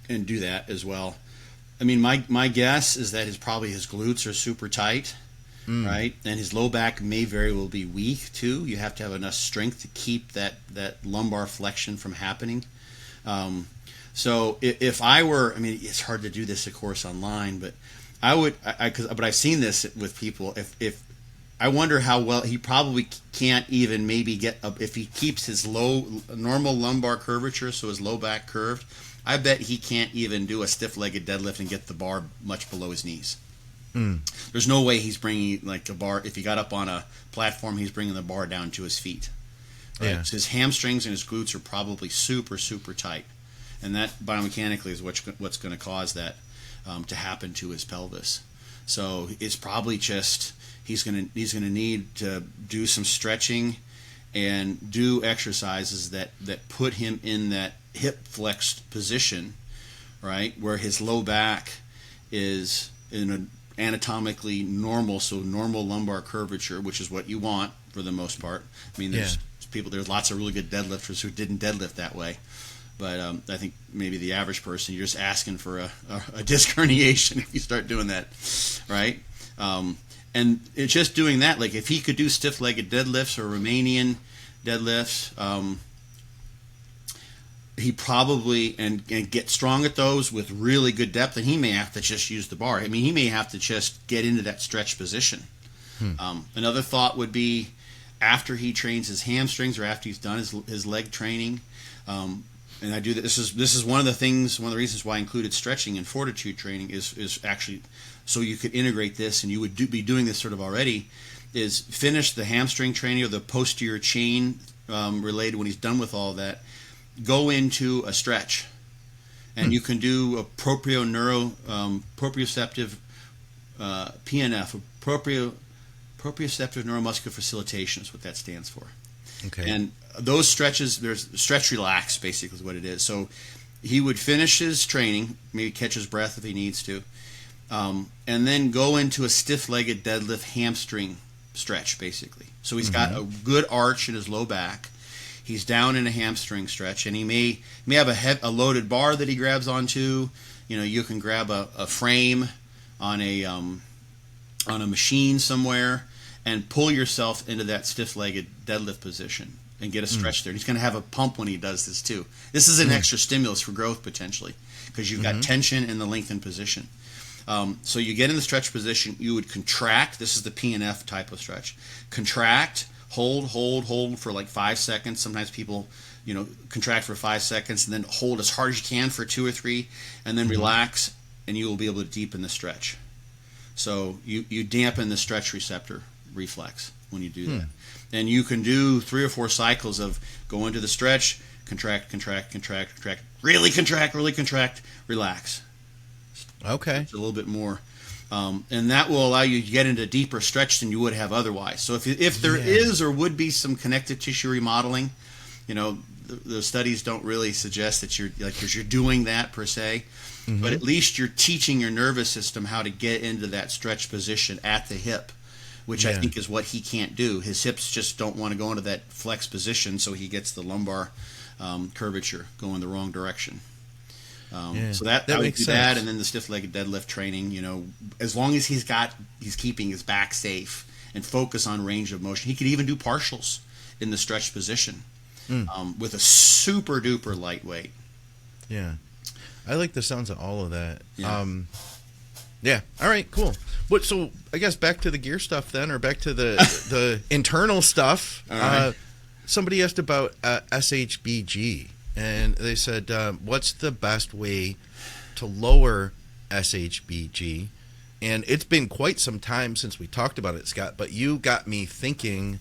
do that as well. I mean, my guess is that his glutes are super tight, right? And his low back may very well be weak too. You have to have enough strength to keep that lumbar flexion from happening. So if I were, it's hard to do this, of course, online, but I would, but I've seen this with people. If I wonder how well he probably can't even maybe get up if he keeps his normal lumbar curvature, so his low back curved. I bet he can't even do a stiff-legged deadlift and get the bar much below his knees. There's no way he's bringing like a bar. If he got up on a platform, he's bringing the bar down to his feet. Right? Yeah. So his hamstrings and his glutes are probably super, super tight, and that biomechanically is what's going to cause that to happen to his pelvis. So it's probably just he's going to need to do some stretching and do exercises that put him in that hip flexed position, right, where his low back is in an anatomically normal, so normal lumbar curvature, which is what you want for the most part. There's lots of really good deadlifters who didn't deadlift that way. But I think maybe the average person, you're just asking for a disc herniation if you start doing that, right? And it's just doing that. Like if he could do stiff-legged deadlifts or Romanian deadlifts, he probably and get strong at those with really good depth. And he may have to just use the bar. He may have to just get into that stretch position. Another thought would be after he trains his hamstrings or after he's done his leg training. And I do that. This is one of the reasons why I included stretching and fortitude training is actually so you could integrate this, and you would be doing this sort of already, is finish the hamstring training or the posterior chain related when he's done with all that, go into a stretch. And you can do a proprioceptive PNF, proprioceptive neuromuscular facilitation is what that stands for. Okay. And those stretches, there's stretch relax basically is what it is. So he would finish his training, maybe catch his breath if he needs to, and then go into a stiff-legged deadlift hamstring stretch basically. So he's got a good arch in his low back. He's down in a hamstring stretch, and he may have a loaded bar that he grabs onto. You can grab a frame on a machine somewhere and pull yourself into that stiff-legged deadlift position and get a stretch there. And he's going to have a pump when he does this too. This is an extra stimulus for growth potentially because you've got tension in the lengthened position. So you get in the stretch position, you would contract. This is the PNF type of stretch. Contract, hold for like 5 seconds. Sometimes people, contract for 5 seconds and then hold as hard as you can for 2 or 3, and then relax, and you will be able to deepen the stretch. So you dampen the stretch receptor reflex when you do that. And you can do 3 or 4 cycles of go into the stretch, contract, really contract, relax. Okay. It's a little bit more. And that will allow you to get into deeper stretch than you would have otherwise. So if there is or would be some connective tissue remodeling, the studies don't really suggest that you're doing that per se. But at least you're teaching your nervous system how to get into that stretch position at the hip, which I think is what he can't do. His hips just don't want to go into that flex position, so he gets the lumbar curvature going the wrong direction. So that would makes do sense. that, and then the stiff-legged deadlift training. As long as he's keeping his back safe and focus on range of motion, he could even do partials in the stretch position with a super duper lightweight. Yeah. I like the sounds of all of that. Yeah. All right, cool. So I guess back to the gear stuff then, or back to the internal stuff. All right. Somebody asked about SHBG, and they said, what's the best way to lower SHBG? And it's been quite some time since we talked about it, Scott, but you got me thinking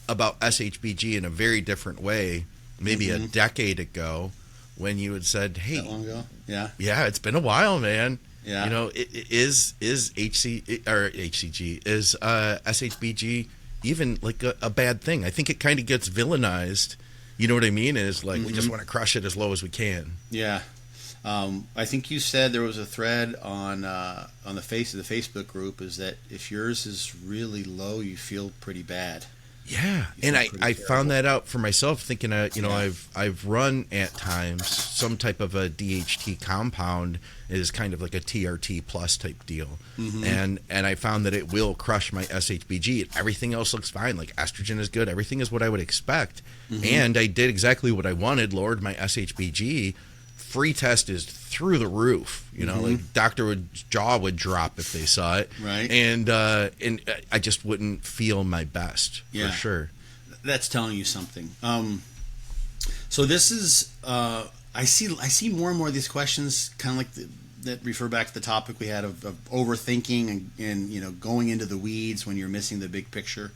about SHBG in a very different way, maybe a decade ago, when you had said, hey, That long ago? Yeah. yeah, it's been a while, man. Yeah. Is SHBG even like a bad thing? I think it kind of gets villainized. You know what I mean? Is like we just want to crush it as low as we can. Yeah. I think you said there was a thread on the Facebook group is that if yours is really low, you feel pretty bad. Yeah, and I found that out for myself, thinking I've run at times some type of a DHT compound is kind of like a TRT plus type deal, and I found that it will crush my SHBG. Everything else looks fine, like estrogen is good, everything is what I would expect, and I did exactly what I wanted, lowered my SHBG. Free test is through the roof, like jaw would drop if they saw it, right? And I just wouldn't feel my best for sure. That's telling you something. So this is I see more and more of these questions, kind of like that refer back to the topic we had of overthinking and going into the weeds when you're missing the big picture.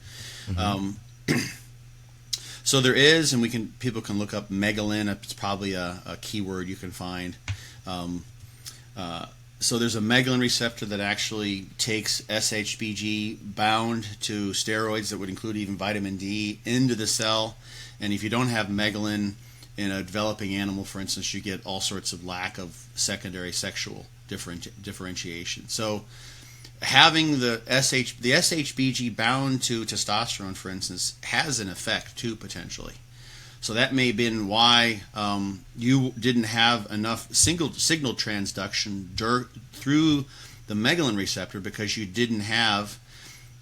So there is, and people can look up megalin. It's probably a keyword you can find. So there's a megalin receptor that actually takes SHBG bound to steroids that would include even vitamin D into the cell. And if you don't have megalin in a developing animal, for instance, you get all sorts of lack of secondary sexual differentiation. So having the SHBG bound to testosterone, for instance, has an effect too, potentially. So that may have been why you didn't have enough signal transduction through the megalin receptor, because you didn't have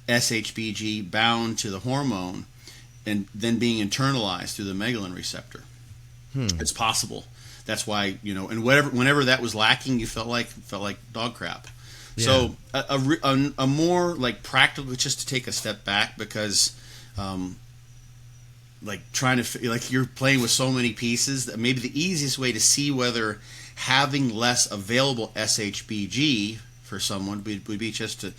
SHBG bound to the hormone and then being internalized through the megalin receptor. It's possible. That's why, and whenever that was lacking, you felt like dog crap. Yeah. So a more like practical, just to take a step back, because like you're playing with so many pieces, that maybe the easiest way to see whether having less available SHBG for someone would be just to,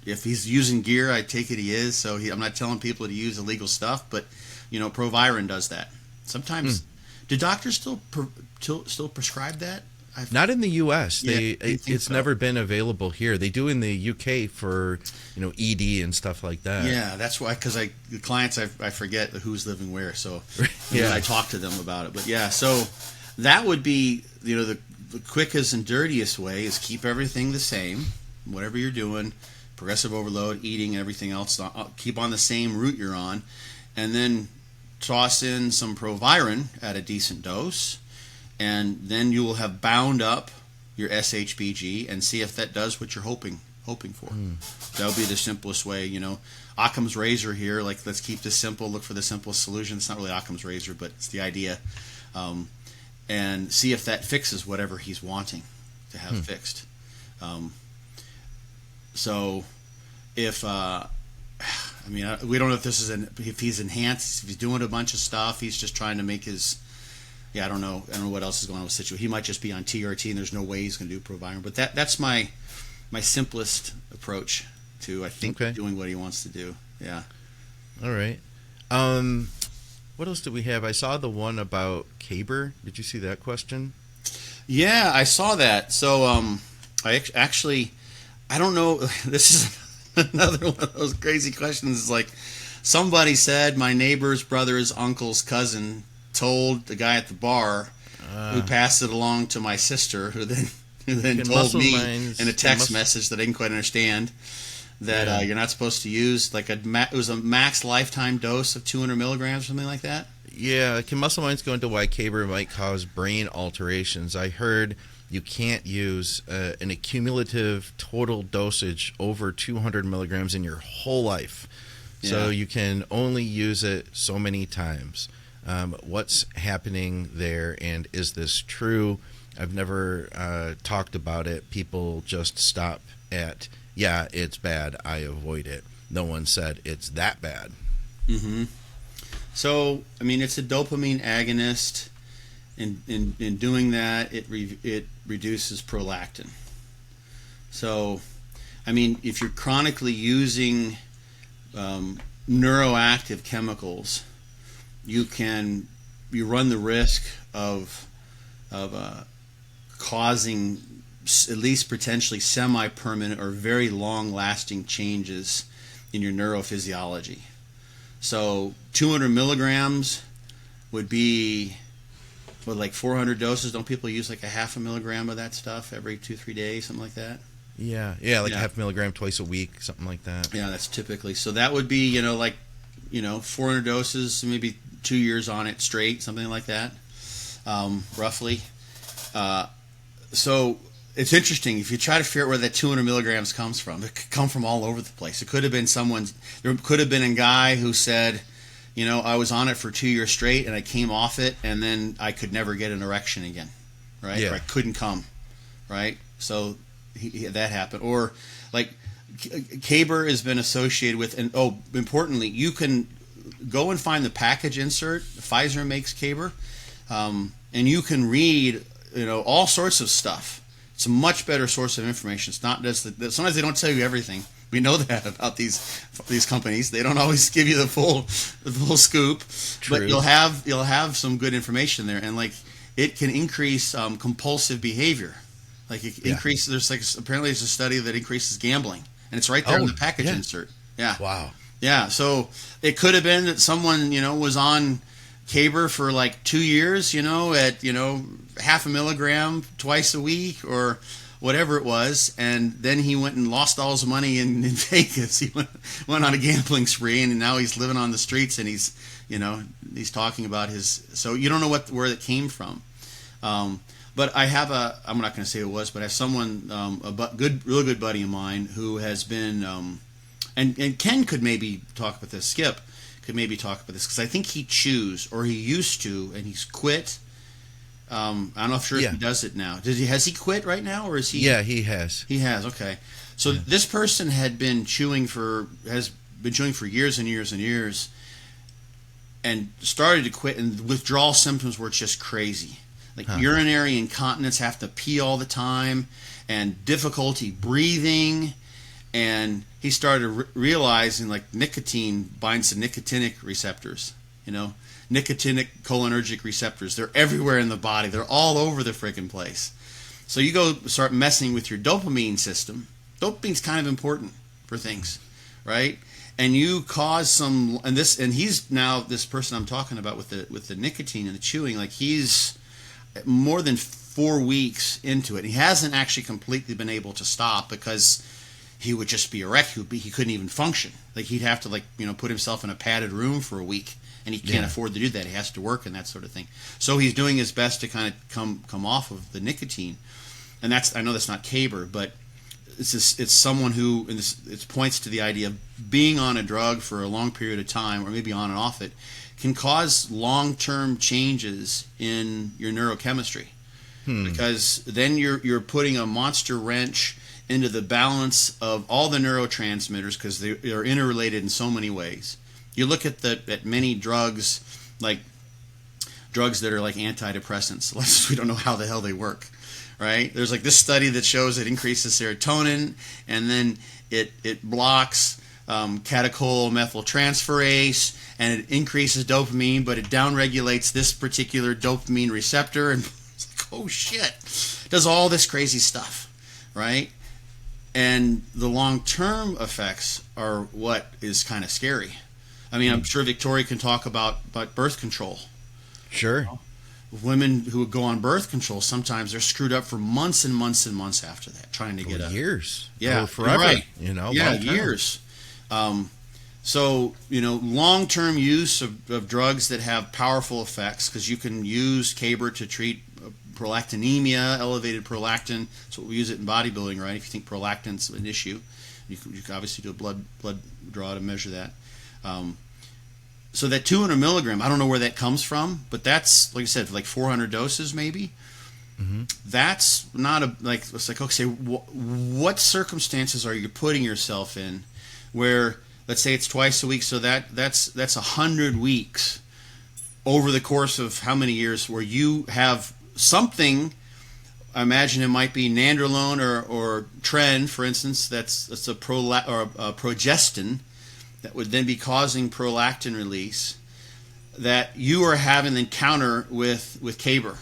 if he's using gear, I take it he is, so I'm not telling people to use illegal stuff, but Proviron does that sometimes. Do doctors still prescribe that? Not in the U.S. It's so. Never been available here. They do in the U.K. for ED and stuff like that. Yeah, that's why. Because the clients, I forget who's living where. So I talk to them about it. But yeah, so that would be the quickest and dirtiest way is keep everything the same, whatever you're doing, progressive overload, eating, everything else. Keep on the same route you're on, and then toss in some Proviron at a decent dose. And then you will have bound up your SHBG and see if that does what you're hoping for. That would be the simplest way. Occam's razor here. Like, let's keep this simple. Look for the simplest solution. It's not really Occam's razor, but it's the idea. And see if that fixes whatever he's wanting to have fixed. So if I mean, we don't know if this is if he's enhanced, if he's doing a bunch of stuff, he's just trying to make his. Yeah, I don't know what else is going on with Situ. He might just be on TRT, and there's no way he's going to do Proviron. But that's my simplest approach to, I think, doing what he wants to do. Yeah. All right. What else do we have? I saw the one about Caber. Did you see that question? Yeah, I saw that. So I actually, I don't know. This is another one of those crazy questions. It's like somebody said my neighbor's brother's uncle's cousin told the guy at the bar who passed it along to my sister, who then told me in a text message that I didn't quite understand that you're not supposed to use like it was a max lifetime dose of 200 milligrams, something like that. Yeah, can muscle minds go into why Caber might cause brain alterations? I heard you can't use an accumulative total dosage over 200 milligrams in your whole life. So you can only use it so many times. What's happening there, and is this true? I've never talked about it. People just stop at, yeah, it's bad, I avoid it. No one said it's that bad. Mm-hmm. So, I mean, it's a dopamine agonist. In doing that, it reduces prolactin. So, I mean, if you're chronically using neuroactive chemicals, you run the risk of causing at least potentially semi-permanent or very long-lasting changes in your neurophysiology. So 200 milligrams would be, like 400 doses? Don't people use like a half a milligram of that stuff every 2-3 days, something like that? Yeah, like a half milligram twice a week, something like that. Yeah, that's typically. So that would be, 400 doses, maybe 2 years on it straight, something like that, roughly. So it's interesting. If you try to figure out where that 200 milligrams comes from, it could come from all over the place. It could have been there could have been a guy who said, I was on it for 2 years straight and I came off it and then I could never get an erection again, right? Yeah. Or I couldn't come, right? So that happened. Or like Caber has been associated with, and importantly, you can go and find the package insert. Pfizer makes Caber, and you can read, all sorts of stuff. It's a much better source of information. It's not just sometimes they don't tell you everything. We know that about these companies. They don't always give you the full scoop. True. But you'll have some good information there, and like it can increase compulsive behavior. Like it increases. Apparently there's a study that increases gambling, and it's right there in the package insert. Yeah. Wow. Yeah. So it could have been that someone was on Caber for like 2 years, at half a milligram twice a week or whatever it was, and then he went and lost all his money in Vegas. He went on a gambling spree, and now he's living on the streets, and he's talking about his. So you don't know where it came from. But I have I'm not going to say who it was, but I have someone, real good buddy of mine who has been, and Ken could maybe talk about this. Skip could maybe talk about this because I think he chews, or he used to, and he's quit. I'm not sure if he does it now. Has he quit right now, or is he? Yeah, he has. He has. Okay, so this person has been chewing for years and years and years, and started to quit, and withdrawal symptoms were just crazy. Like urinary incontinence, have to pee all the time, and difficulty breathing. And he started realizing like nicotine binds to nicotinic receptors, nicotinic cholinergic receptors. They're everywhere in the body. They're all over the freaking place. So you go start messing with your dopamine system. Dopamine's kind of important for things, right? And you cause some, and he's now, this person I'm talking about with the nicotine and the chewing, like he's more than 4 weeks into it. He hasn't actually completely been able to stop because he would just be erect. He couldn't even function. Like he'd have to put himself in a padded room for a week, and he can't afford to do that. He has to work and that sort of thing. So he's doing his best to kind of come off of the nicotine. And I know that's not Caber, but it's someone who, and it points to the idea of being on a drug for a long period of time, or maybe on and off it, can cause long-term changes in your neurochemistry. Because then you're putting a monster wrench into the balance of all the neurotransmitters because they are interrelated in so many ways. You look at many drugs, like drugs that are like antidepressants. We don't know how the hell they work, right? There's like this study that shows it increases serotonin, and then it blocks catechol-methyltransferase, and it increases dopamine, but it downregulates this particular dopamine receptor, and it's like, oh shit, it does all this crazy stuff, right? And the long-term effects are what is kind of scary. I mean, I'm sure Victoria can talk about birth control. Sure. Women who go on birth control, sometimes they're screwed up for months and months and months after that, trying to get years. Yeah, or forever. Right. Yeah, years. So, long-term use of drugs that have powerful effects, because you can use CABR to treat prolactinemia, elevated prolactin. That's what we use it in bodybuilding, right? If you think prolactin's an issue, you can obviously do a blood draw to measure that. So that 200 milligram, I don't know where that comes from, but that's, like I said, like 400 doses maybe. Mm-hmm. That's not it's like, okay, what circumstances are you putting yourself in where, let's say it's twice a week, so that's 100 weeks over the course of how many years where you have something. I imagine it might be nandrolone or tren, for instance, that's a progestin that would then be causing prolactin release that you are having an encounter with CABR.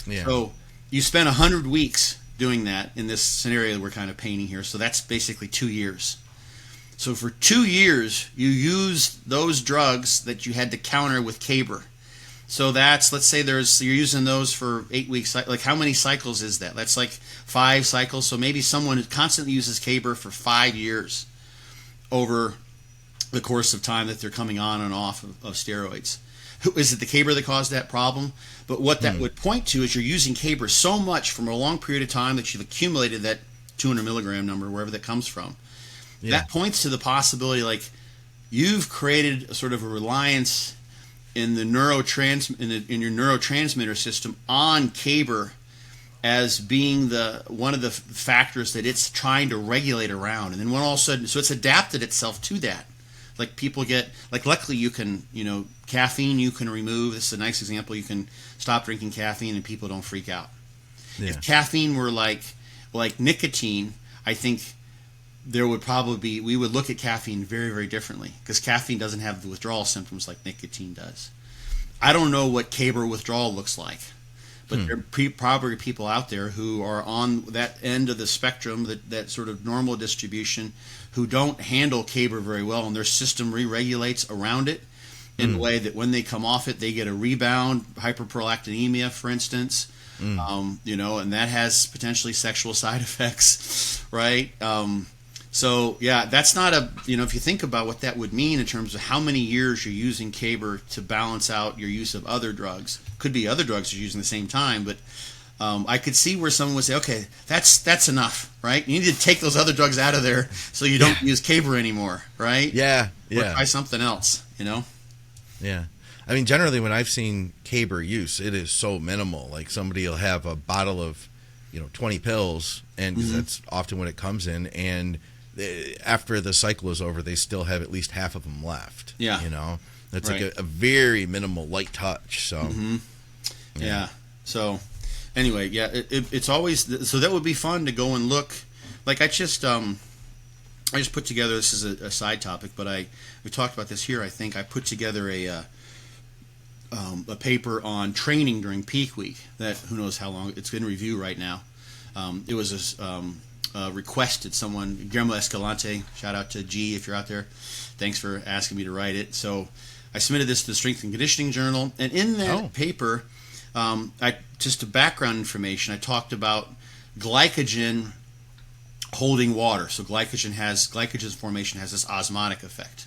Yeah. So you spend 100 weeks doing that in this scenario that we're kind of painting here. So that's basically 2 years. So for 2 years, you used those drugs that you had to counter with CABR. So that's, let's say you're using those for 8 weeks. Like, how many cycles is that? That's like 5 cycles. So maybe someone constantly uses CABR for 5 years over the course of time that they're coming on and off of steroids. Is it the CABR that caused that problem? But what that would point to is you're using CABR so much from a long period of time that you've accumulated that 200 milligram number, wherever that comes from. Yeah. That points to the possibility, like, you've created a sort of a reliance in the in your neurotransmitter system on CABR as being one of the factors that it's trying to regulate around, and then when all of a sudden, so it's adapted itself to that. Like, people get, like, luckily you can, caffeine you can remove. This is a nice example. You can stop drinking caffeine and people don't freak out. Yeah. If caffeine were like nicotine, I think we would look at caffeine very, very differently, because caffeine doesn't have the withdrawal symptoms like nicotine does. I don't know what CABR withdrawal looks like, but there are probably people out there who are on that end of the spectrum, that sort of normal distribution, who don't handle CABR very well, and their system re-regulates around it in a way that when they come off it, they get a rebound, hyperprolactinemia, for instance, and that has potentially sexual side effects, right? So, yeah, that's not if you think about what that would mean in terms of how many years you're using CABR to balance out your use of other drugs. Could be other drugs you're using at the same time, but I could see where someone would say, okay, that's enough, right? You need to take those other drugs out of there so you don't use CABR anymore, right? Yeah. Or try something else, Yeah. I mean, generally when I've seen CABR use, it is so minimal. Like, somebody will have a bottle of, 20 pills, and that's often when it comes in, and after the cycle is over, they still have at least half of them left. Yeah. That's right. Like a very minimal light touch. So, yeah. So, anyway, yeah, it's always, so that would be fun to go and look. Like, I just put together, this is a side topic, but we talked about this here. I think I put together a paper on training during peak week. That, who knows how long, it's in review right now. It was requested, someone, Guillermo Escalante, shout out to G if you're out there. Thanks for asking me to write it. So I submitted this to the Strength and Conditioning Journal, and in that paper, just a background information, I talked about glycogen holding water. So glycogen's formation has this osmotic effect,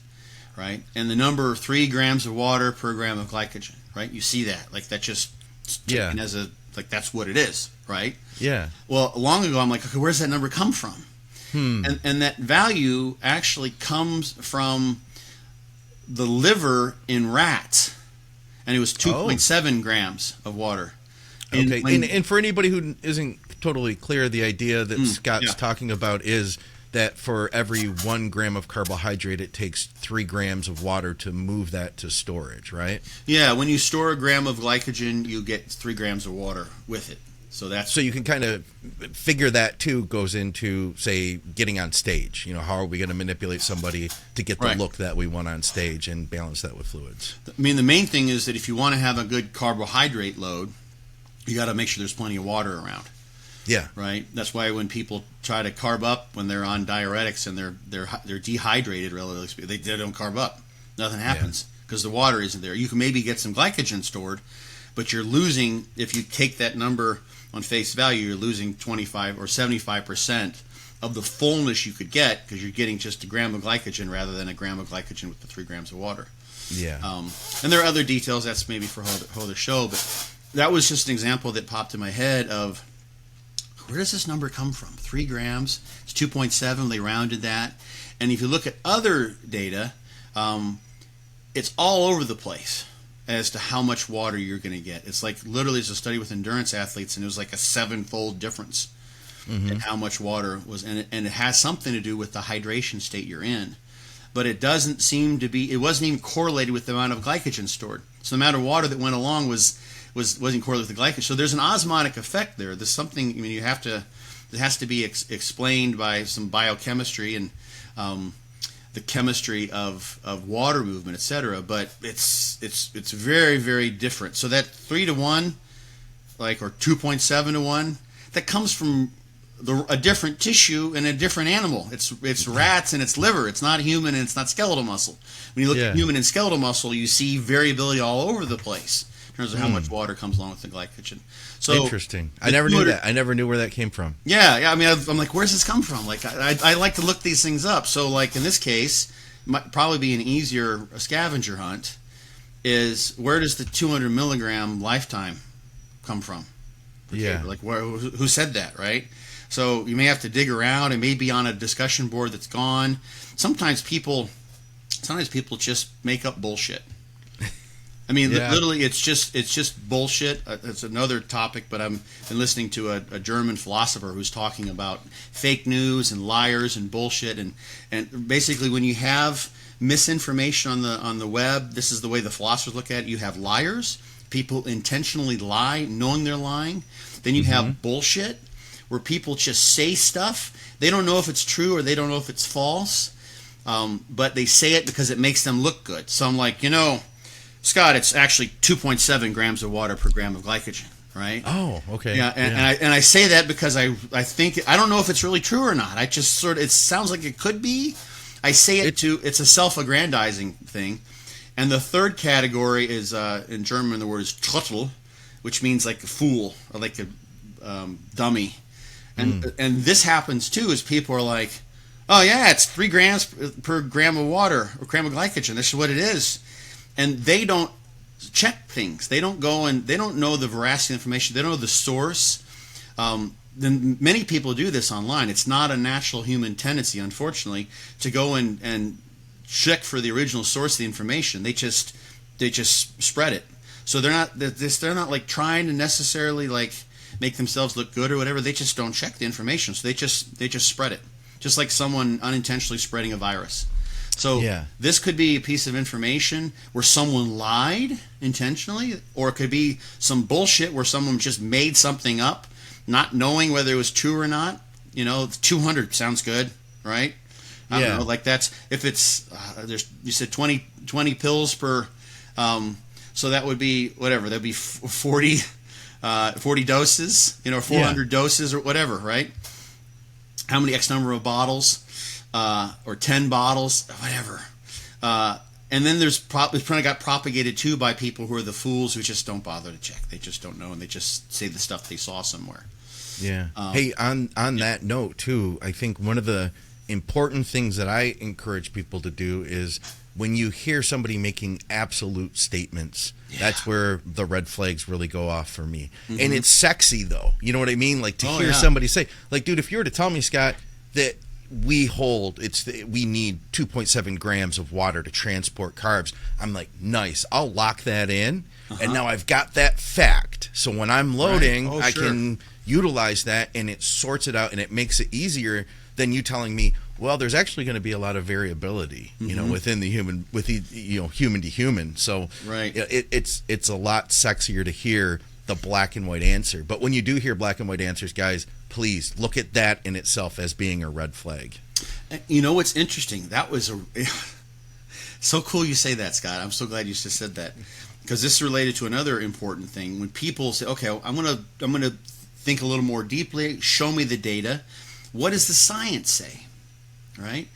right? And the number 3 grams of water per gram of glycogen, right? You see that, like, that just taken as that's what it is, right? Yeah. Well, long ago, I'm like, okay, where's that number come from? And that value actually comes from the liver in rats, and it was 2.7 grams of water. Okay, and for anybody who isn't totally clear, the idea that Scott's talking about is that for every 1 gram of carbohydrate, it takes 3 grams of water to move that to storage, right? Yeah, when you store a gram of glycogen, you get 3 grams of water with it. So you can kind of figure that too goes into, say, getting on stage. You know, how are we going to manipulate somebody to get the look that we want on stage and balance that with fluids? I mean, the main thing is that if you want to have a good carbohydrate load, you got to make sure there's plenty of water around. Yeah. Right. That's why when people try to carb up when they're on diuretics and they're dehydrated, relatively speaking, they don't carb up. Nothing happens because the water isn't there. You can maybe get some glycogen stored, but you're losing, if you take that number on face value, you're losing 25 or 75% of the fullness you could get because you're getting just a gram of glycogen rather than a gram of glycogen with the 3 grams of water. Yeah. And there are other details. That's maybe for whole other show, but that was just an example that popped in my head of where does this number come from? 3 grams. It's 2.7. They rounded that. And if you look at other data, it's all over the place as to how much water you're going to get. It's like literally there's a study with endurance athletes, and it was like a 7-fold difference in how much water was in it. And it has something to do with the hydration state you're in. But it doesn't seem to be, it wasn't even correlated with the amount of glycogen stored. So the amount of water that went along wasn't correlated with the glycogen. So there's an osmotic effect there. There's something, I mean, it has to be explained by some biochemistry and the chemistry of water movement, etc. But it's very, very different. So that 3 to 1, or 2.7 to 1, that comes from a different tissue in a different animal. It's rats and it's liver. It's not human and it's not skeletal muscle. When you look at human and skeletal muscle, you see variability all over the place in terms of how much water comes along with the glycogen. So interesting. I never knew that. I never knew where that came from. Yeah. I mean, I'm like, where's this come from? Like, I like to look these things up. So, like in this case, might probably be an easier scavenger hunt. Is where does the 200 milligram lifetime come from? Yeah. Like, who said that, right? So you may have to dig around. It may be on a discussion board that's gone. Sometimes people just make up bullshit. I mean, literally, it's just bullshit. It's another topic, but I've been listening to a German philosopher who's talking about fake news and liars and bullshit, and basically when you have misinformation on the web, this is the way the philosophers look at it. You have liars, people intentionally lie, knowing they're lying. Then you have bullshit, where people just say stuff. They don't know if it's true or they don't know if it's false, but they say it because it makes them look good. So I'm like, Scott, it's actually 2.7 grams of water per gram of glycogen, right? Oh, okay. Yeah, and I say that because I think, I don't know if it's really true or not. I just it sounds like it could be. I say it's a self-aggrandizing thing. And the third category is, in German, the word is Trottel, which means like a fool or like a dummy. And this happens too, is people are like, oh yeah, it's 3 grams per gram of water or gram of glycogen. This is what it is. And they don't check things. They don't go and they don't know the veracity of information. They don't know the source. Then many people do this online. It's not a natural human tendency, unfortunately, to go and check for the original source of the information. They just spread it. So they're not like trying to necessarily like make themselves look good or whatever. They just don't check the information. So they just spread it, just like someone unintentionally spreading a virus. So this could be a piece of information where someone lied intentionally, or it could be some bullshit where someone just made something up, not knowing whether it was true or not. 200 sounds good, right? I don't know, like that's, if it's, you said 20 pills per, so that would be, whatever, that'd be 40 doses, 400 doses or whatever, right? How many X number of bottles? Or 10 bottles, whatever. And then it's probably got propagated too by people who are the fools who just don't bother to check. They just don't know, and they just say the stuff they saw somewhere. Yeah. Hey, on that note too, I think one of the important things that I encourage people to do is when you hear somebody making absolute statements, that's where the red flags really go off for me. And it's sexy though. You know what I mean? Like to hear somebody say, like, dude, if you were to tell me, Scott, that we need 2.7 grams of water to transport carbs, I'm like, nice, I'll lock that in. And now I've got that fact. So when I'm loading, I can utilize that, and it sorts it out, and it makes it easier than you telling me, well, there's actually going to be a lot of variability, within the human, human to human. So right. It's a lot sexier to hear the black and white answer. But when you do hear black and white answers, guys, please look at that in itself as being a red flag. You know what's interesting? That was so cool you say that, Scott. I'm so glad you just said that, because this is related to another important thing. When people say, "Okay, I'm gonna think a little more deeply. Show me the data. What does the science say?" Right?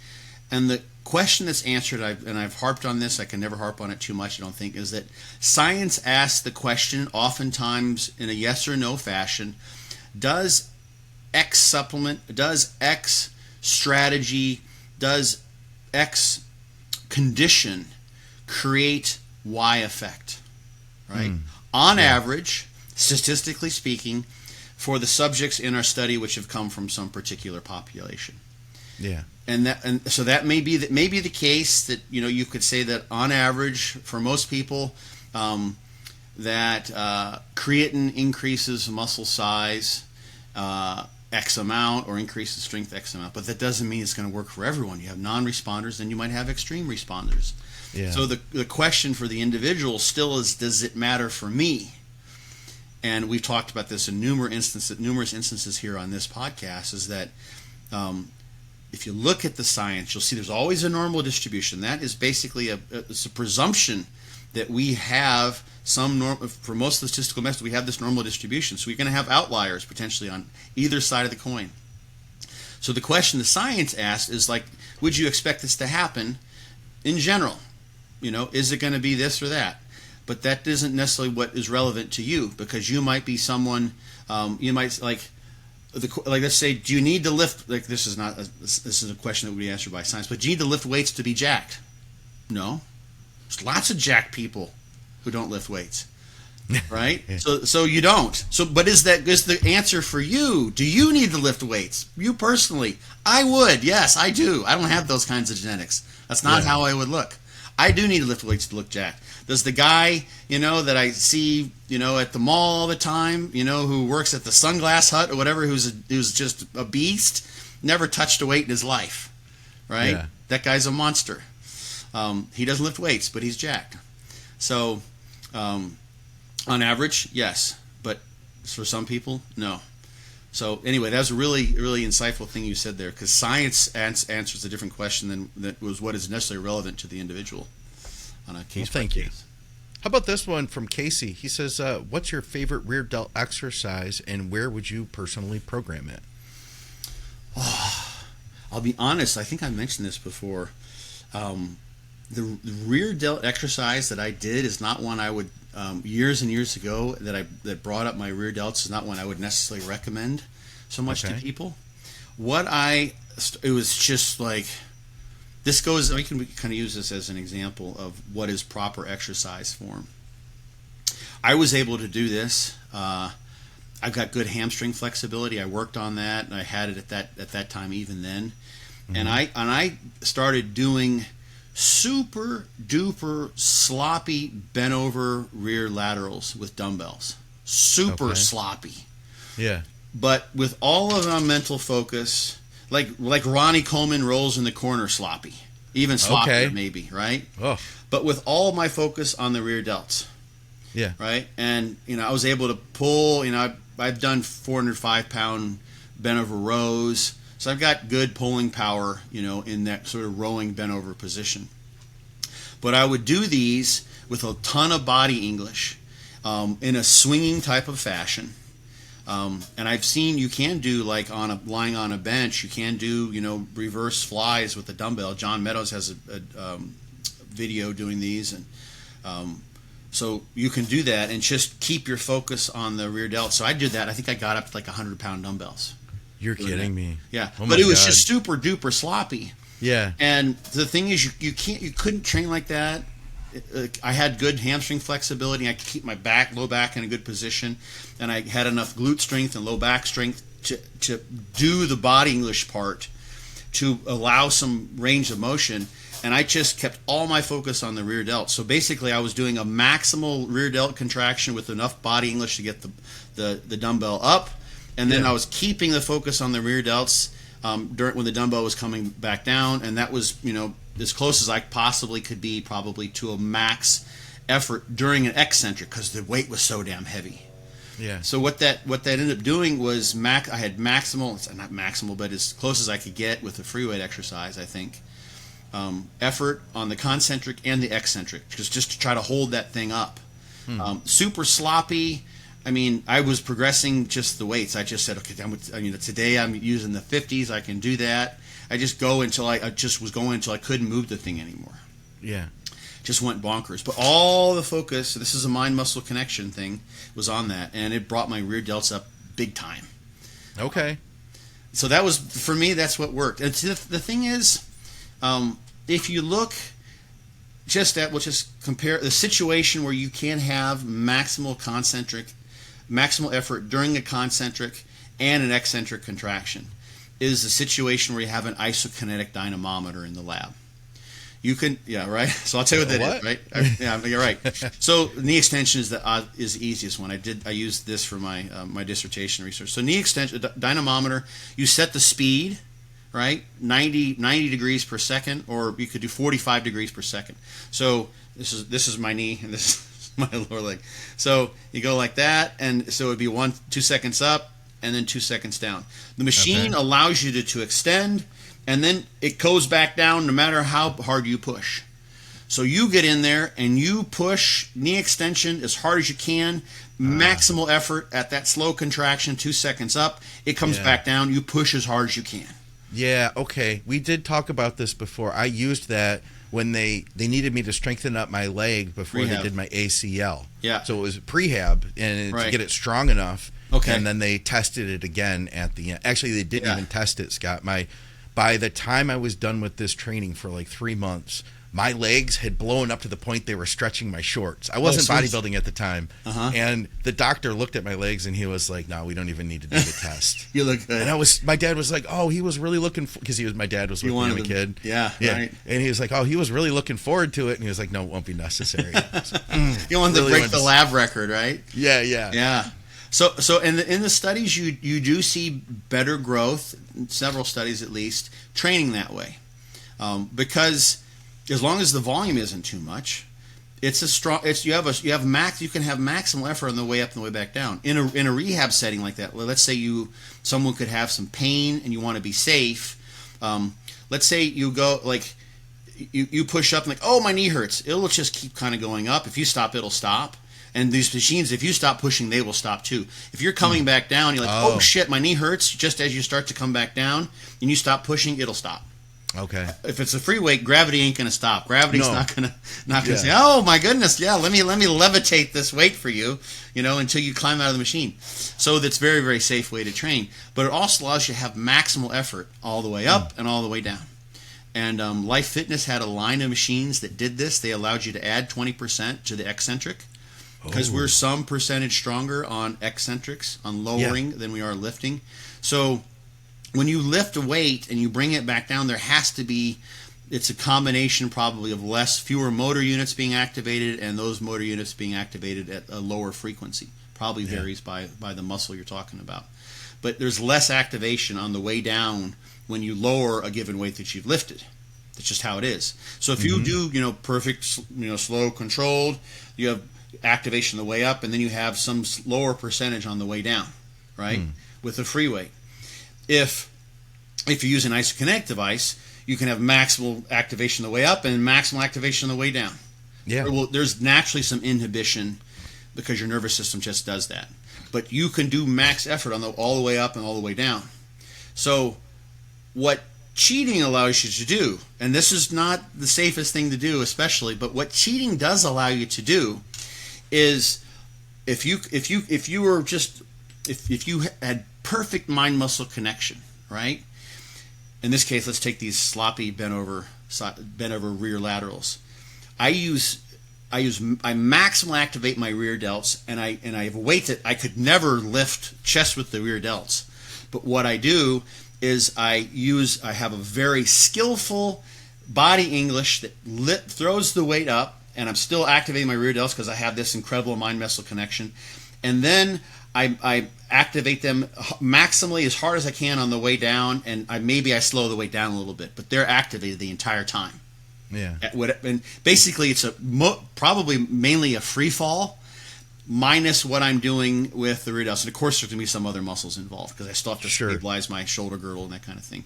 And the question that's answered, I've harped on this. I can never harp on it too much, I don't think, is that science asks the question, oftentimes in a yes or no fashion: does X supplement, does X strategy, does X condition create Y effect? Right? On average, statistically speaking, for the subjects in our study which have come from some particular population. Yeah. And so that may be the case that you could say that on average for most people that creatine increases muscle size X amount or increases strength X amount, but that doesn't mean it's going to work for everyone. You have non-responders, then you might have extreme responders. Yeah. So the question for the individual still is, does it matter for me? And we've talked about this in numerous instances here on this podcast, is that if you look at the science, you'll see there's always a normal distribution. That is basically it's a presumption that we have for most of the statistical methods, we have this normal distribution. So you're going to have outliers potentially on either side of the coin. So the question the science asks is like, would you expect this to happen in general? Is it going to be this or that? But that isn't necessarily what is relevant to you, because you might be someone, you might like let's say, do you need to lift, like this is a question that would be answered by science, but do you need to lift weights to be jacked? No. There's lots of jacked people who don't lift weights. Right? So you don't. But is the answer for you? Do you need to lift weights? You personally? I would. Yes, I do. I don't have those kinds of genetics. That's not how I would look. I do need to lift weights to look jacked. Does the guy, that I see, at the mall all the time, who works at the Sunglass Hut or whatever, who's just a beast, never touched a weight in his life, right? Yeah. That guy's a monster. He doesn't lift weights, but he's jacked. So, on average, yes, but for some people, no. So anyway, that was a really, really insightful thing you said there, because science answers a different question than that was what is necessarily relevant to the individual on a case. Well, thank you. How about this one from Casey? He says, what's your favorite rear delt exercise, and where would you personally program it? I'll be honest, I think I mentioned this before. The rear delt exercise that I did is not one I would, years and years ago, that brought up my rear delts, is not one I would necessarily recommend so much to people. It was just like, this goes, we can kind of use this as an example of what is proper exercise form. I was able to do this. I've got good hamstring flexibility. I worked on that, and I had it at that time even then. Mm-hmm. And I started doing super duper sloppy bent over rear laterals with dumbbells. Super sloppy. Yeah. But with all of my mental focus, like Ronnie Coleman rolls in the corner sloppy. Even sloppier maybe, right? Oh. But with all of my focus on the rear delts. Yeah. Right? And I was able to pull, I've done 405-pound bent over rows. So I've got good pulling power, in that sort of rowing bent over position. But I would do these with a ton of body English in a swinging type of fashion. And I've seen you can do, like lying on a bench, you can do, reverse flies with a dumbbell. John Meadows has a video doing these. And so you can do that and just keep your focus on the rear delt. So I did that. I think I got up to like 100-pound dumbbells. You're kidding me. Yeah. Oh, but it was just super duper sloppy. Yeah. And the thing is, you couldn't train like that. I had good hamstring flexibility. I could keep my low back in a good position, and I had enough glute strength and low back strength to do the body English part, to allow some range of motion. And I just kept all my focus on the rear delt. So basically, I was doing a maximal rear delt contraction with enough body English to get the dumbbell up, and then Yeah. I was keeping the focus on the rear delts during when the dumbbell was coming back down, and that was as close as I possibly could be, probably to a max effort during an eccentric because the weight was so damn heavy. Yeah. So what that ended up doing was I had maximal, it's not maximal, but as close as I could get with the free weight exercise, I think, effort on the concentric and the eccentric, just to try to hold that thing up. Super sloppy. I mean, I was progressing just the weights. I just said, okay, today I'm using the 50s. I can do that. I just go until I couldn't move the thing anymore. Yeah. Just went bonkers. But all the focus, this is a mind-muscle connection thing, was on that, and it brought my rear delts up big time. Okay. So that was, for me, that's what worked. And the thing is, if you look we'll just compare the situation where you can have maximal effort during a concentric and an eccentric contraction, is a situation where you have an isokinetic dynamometer in the lab. You can, yeah, right. So I'll tell you what that is, right? Yeah, you're right. So knee extension is the easiest one. I used this for my my dissertation research. So knee extension dynamometer, you set the speed, right? 90 degrees per second, or you could do 45 degrees per second. So this is my knee, and this is my lower leg. So you go like that, and so it'd be 2 seconds up, and then 2 seconds down. The machine allows you to extend, and then it goes back down no matter how hard you push. So you get in there and you push knee extension as hard as you can, maximal effort at that slow contraction, 2 seconds up. It comes back down. You push as hard as you can. Yeah, okay. We did talk about this before. I used that when they needed me to strengthen up my leg before Prehab. they did my ACL. Yeah. So it was prehab and to get it strong enough. Okay. And then they tested it again at the end. Actually, they didn't even test it, Scott. By the time I was done with this training for like 3 months, my legs had blown up to the point they were stretching my shorts. I wasn't bodybuilding at the time. And the doctor looked at my legs and he was like, no, we don't even need to do the test. You look good. And my dad was like, oh, he was really looking because my dad was with me as a kid. Yeah. Right. And he was like, oh, he was really looking forward to it. And he was like, no, it won't be necessary. You wanted to break the lab record, right? Yeah. Yeah. So in the studies, you do see better growth, several studies at least, training that way, because as long as the volume isn't too much, you can have maximal effort on the way up and the way back down. In a rehab setting like that, let's say someone could have some pain and you want to be safe. Let's say you go like you push up and like, oh, my knee hurts. It'll just keep kind of going up. If you stop, it'll stop. And these machines, if you stop pushing, they will stop too. If you're coming back down, you're like, oh shit, my knee hurts. Just as you start to come back down, and you stop pushing, it'll stop. Okay. If it's a free weight, gravity ain't gonna stop. Gravity's not gonna say, oh my goodness, yeah, let me levitate this weight for you, until you climb out of the machine. So that's very, very safe way to train. But it also allows you to have maximal effort all the way up and all the way down. And Life Fitness had a line of machines that did this. They allowed you to add 20% to the eccentric. Because we're some percentage stronger on eccentrics, on lowering, than we are lifting. So when you lift a weight and you bring it back down, there has to be, it's a combination probably of fewer motor units being activated, and those motor units being activated at a lower frequency. Probably varies by the muscle you're talking about. But there's less activation on the way down when you lower a given weight that you've lifted. That's just how it is. So if you do, perfect, slow, controlled, you have activation on the way up, and then you have some lower percentage on the way down, right? With the free weight. If you use an isokinetic device, you can have maximal activation on the way up and maximal activation on the way down. Yeah. There's naturally some inhibition because your nervous system just does that. But you can do max effort on all the way up and all the way down. So what cheating allows you to do, and this is not the safest thing to do especially, but what cheating does allow you to do is if you had perfect mind muscle connection, right? In this case, let's take these sloppy bent over rear laterals. I maximally activate my rear delts, and I have a weight that I could never lift chest with the rear delts. But what I do is I have a very skillful body English that throws the weight up, and I'm still activating my rear delts because I have this incredible mind-muscle connection. And then I activate them maximally as hard as I can on the way down, and I slow the weight down a little bit, but they're activated the entire time. Yeah. And basically, it's probably mainly a free fall, minus what I'm doing with the rear delts. And of course, there's going to be some other muscles involved because I still have to stabilize my shoulder girdle and that kind of thing.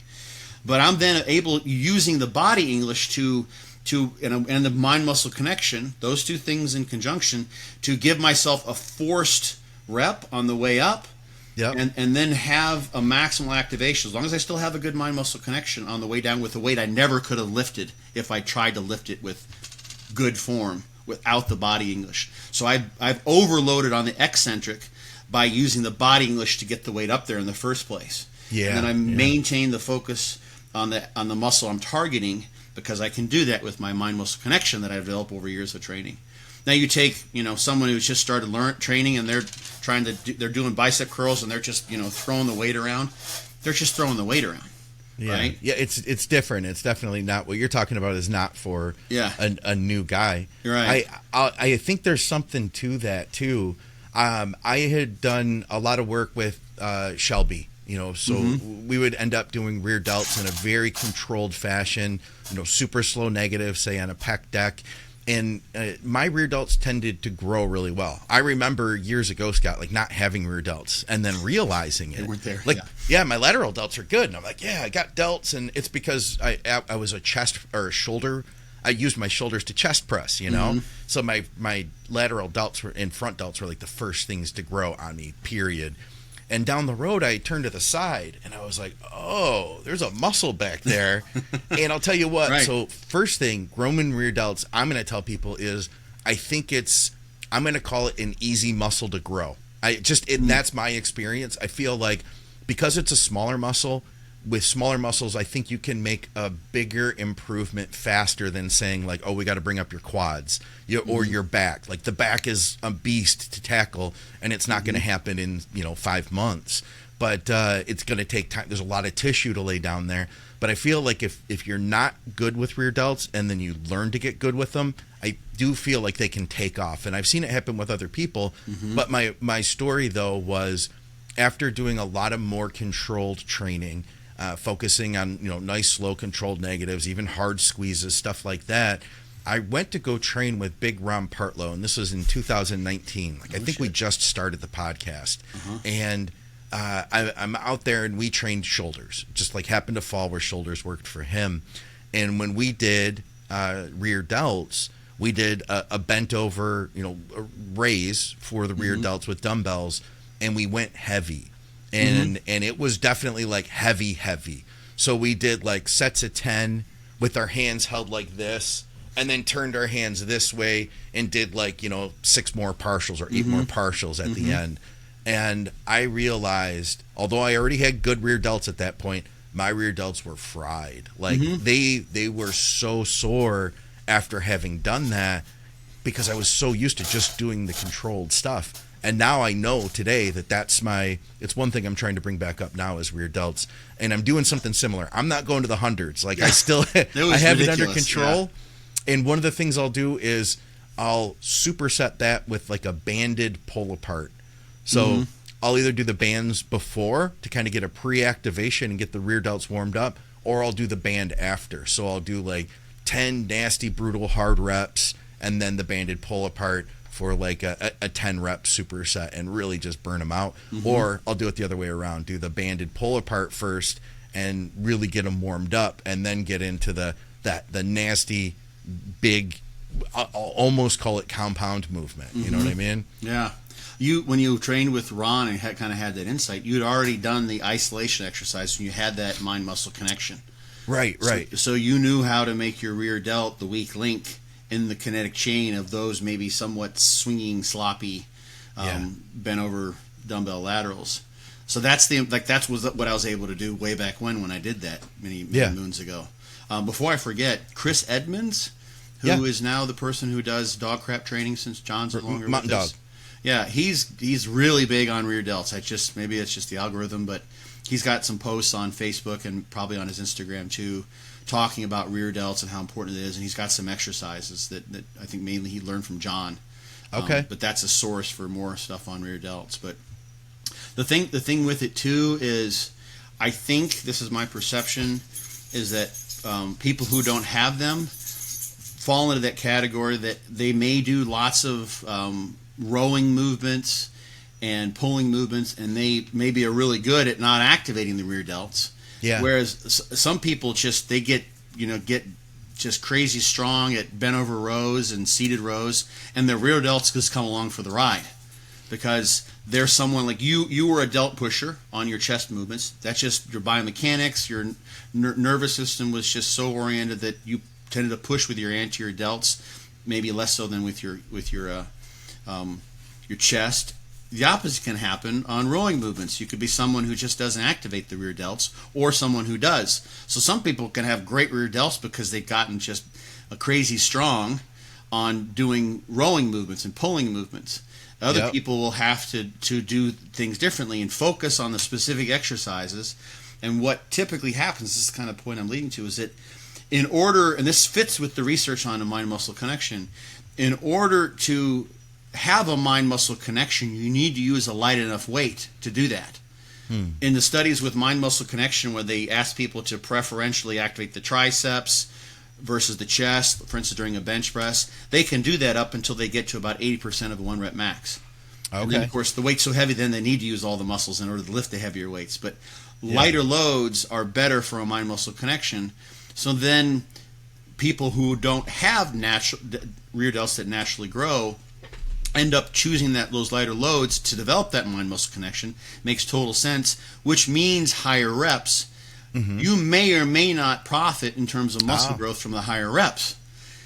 But I'm then able, using the body English and the mind muscle connection, those two things in conjunction, to give myself a forced rep on the way up. Yep. And then have a maximal activation, as long as I still have a good mind muscle connection on the way down with a weight I never could have lifted if I tried to lift it with good form without the body English. So I've overloaded on the eccentric by using the body English to get the weight up there in the first place. Yeah. And then I maintain the focus on the muscle I'm targeting, because I can do that with my mind muscle connection that I've developed over years of training. Now you take, someone who's just started training, and they're doing bicep curls, and they're just, throwing the weight around. They're just throwing the weight around. Yeah. Right? Yeah, it's different. It's definitely not what you're talking about. Is not for a new guy. You're right. I think there's something to that too. I had done a lot of work with Shelby. So we would end up doing rear delts in a very controlled fashion. Super slow negative, say on a pec deck. And my rear delts tended to grow really well. I remember years ago, Scott, like not having rear delts and then realizing it. They weren't there. Like, yeah, my lateral delts are good. And I'm like, yeah, I got delts. And it's because I was a chest or a shoulder. I used my shoulders to chest press, So my lateral delts and front delts were like the first things to grow on me, period. And down the road, I turned to the side, and I was like, oh, there's a muscle back there. And I'll tell you what, So first thing, Roman rear delts, I'm going to tell people is, I'm going to call it an easy muscle to grow. That's my experience. I feel like because it's a smaller muscle, with smaller muscles, I think you can make a bigger improvement faster than saying like, oh, we got to bring up your quads or your back. Like the back is a beast to tackle, and it's not going to happen in 5 months. But it's going to take time. There's a lot of tissue to lay down there. But I feel like if you're not good with rear delts and then you learn to get good with them, I do feel like they can take off. And I've seen it happen with other people. But my story though was after doing a lot of more controlled training. Focusing on nice slow controlled negatives, even hard squeezes, stuff like that. I went to go train with Big Ron Partlow, and this was in 2019. I think we just started the podcast, and I'm out there, and we trained shoulders. Just like happened to fall where shoulders worked for him, and when we did rear delts, we did a bent over, a raise for the rear delts with dumbbells, and we went heavy. And it was definitely like heavy. So we did like sets of 10 with our hands held like this, and then turned our hands this way and did like 6 more partials or 8 more partials at the end. And I realized, although I already had good rear delts at that point, my rear delts were fried. Like they were so sore after having done that, because I was so used to just doing the controlled stuff. And now I know today it's one thing I'm trying to bring back up now is rear delts. And I'm doing something similar. I'm not going to the hundreds. Like I have it under control. Yeah. And one of the things I'll do is I'll superset that with like a banded pull apart. So I'll either do the bands before to kind of get a pre-activation and get the rear delts warmed up, or I'll do the band after. So I'll do like 10 nasty, brutal, hard reps, and then the banded pull apart for like a 10 rep superset and really just burn them out. Or I'll do it the other way around, do the banded pull apart first and really get them warmed up, and then get into the nasty big, I'll almost call it compound movement. You know what I mean? Yeah. When you trained with Ron and kind of had that insight, you'd already done the isolation exercise and you had that mind muscle connection. Right. So you knew how to make your rear delt the weak link in the kinetic chain of those maybe somewhat swinging, sloppy, bent over dumbbell laterals. So that's what I was able to do way back when I did that many moons ago. Before I forget, Chris Edmonds, who is now the person who does dog crap training since John's no longer Mountain with us. Dog. Yeah, he's really big on rear delts. Maybe it's just the algorithm, but he's got some posts on Facebook and probably on his Instagram too, talking about rear delts and how important it is, and he's got some exercises that I think mainly he learned from John. Okay. But that's a source for more stuff on rear delts. But The thing with it too is, I think this is my perception, is that people who don't have them fall into that category that they may do lots of rowing movements and pulling movements, and they maybe are really good at not activating the rear delts. Yeah. Whereas some people they get just crazy strong at bent over rows and seated rows, and their rear delts just come along for the ride because they're someone like you were a delt pusher on your chest movements. That's just your biomechanics. Your nervous system was just so oriented that you tended to push with your anterior delts, maybe less so than with your chest. The opposite can happen on rowing movements. You could be someone who just doesn't activate the rear delts, or someone who does. So some people can have great rear delts because they've gotten just a crazy strong on doing rowing movements and pulling movements. Other people will have to do things differently and focus on the specific exercises. And what typically happens, this is the kind of point I'm leading to, is that in order, and this fits with the research on a mind-muscle connection, in order to have a mind-muscle connection, you need to use a light enough weight to do that. In the studies with mind-muscle connection, where they ask people to preferentially activate the triceps versus the chest, for instance, during a bench press, they can do that up until they get to about 80% of the 1 rep max. Okay. And then, of course, the weight's so heavy, then they need to use all the muscles in order to lift the heavier weights. But lighter loads are better for a mind-muscle connection. So then people who don't have natural rear delts that naturally grow end up choosing those lighter loads to develop that mind-muscle connection. Makes total sense, which means higher reps. You may or may not profit in terms of muscle growth from the higher reps.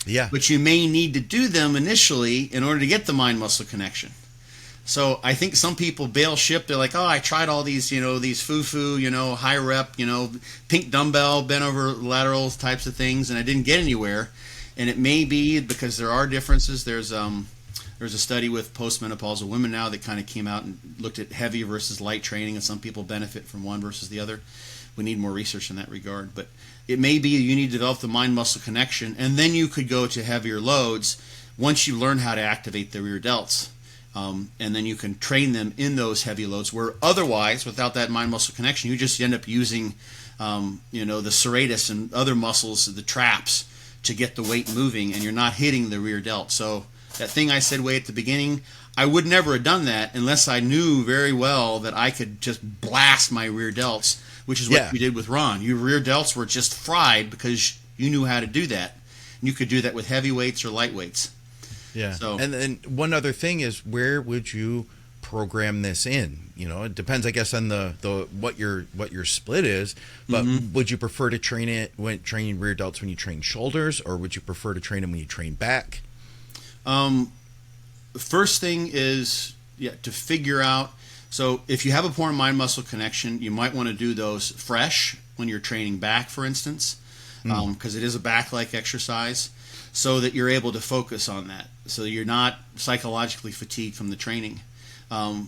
Yeah. But you may need to do them initially in order to get the mind-muscle connection. So I think some people bail ship. They're like, oh, I tried all these, these foo-foo, high rep, pink dumbbell, bent over lateral types of things, and I didn't get anywhere. And it may be because there are differences. There's a study with postmenopausal women now that kind of came out and looked at heavy versus light training, and some people benefit from one versus the other. We need more research in that regard. But it may be you need to develop the mind-muscle connection, and then you could go to heavier loads once you learn how to activate the rear delts. And then you can train them in those heavy loads, where otherwise, without that mind-muscle connection, you just end up using, the serratus and other muscles, the traps, to get the weight moving, and you're not hitting the rear delt. So that thing I said way at the beginning, I would never have done that unless I knew very well that I could just blast my rear delts, which is what you did with Ron. Your rear delts were just fried because you knew how to do that. And you could do that with heavy weights or light weights. Yeah. So, and then one other thing is, where would you program this in? It depends, I guess, on the what your split is. But would you prefer to train it when training rear delts when you train shoulders, or would you prefer to train them when you train back? The first thing is to figure out. So if you have a poor mind-muscle connection, you might want to do those fresh when you're training back, for instance, because it is a back-like exercise, so that you're able to focus on that, so you're not psychologically fatigued from the training. And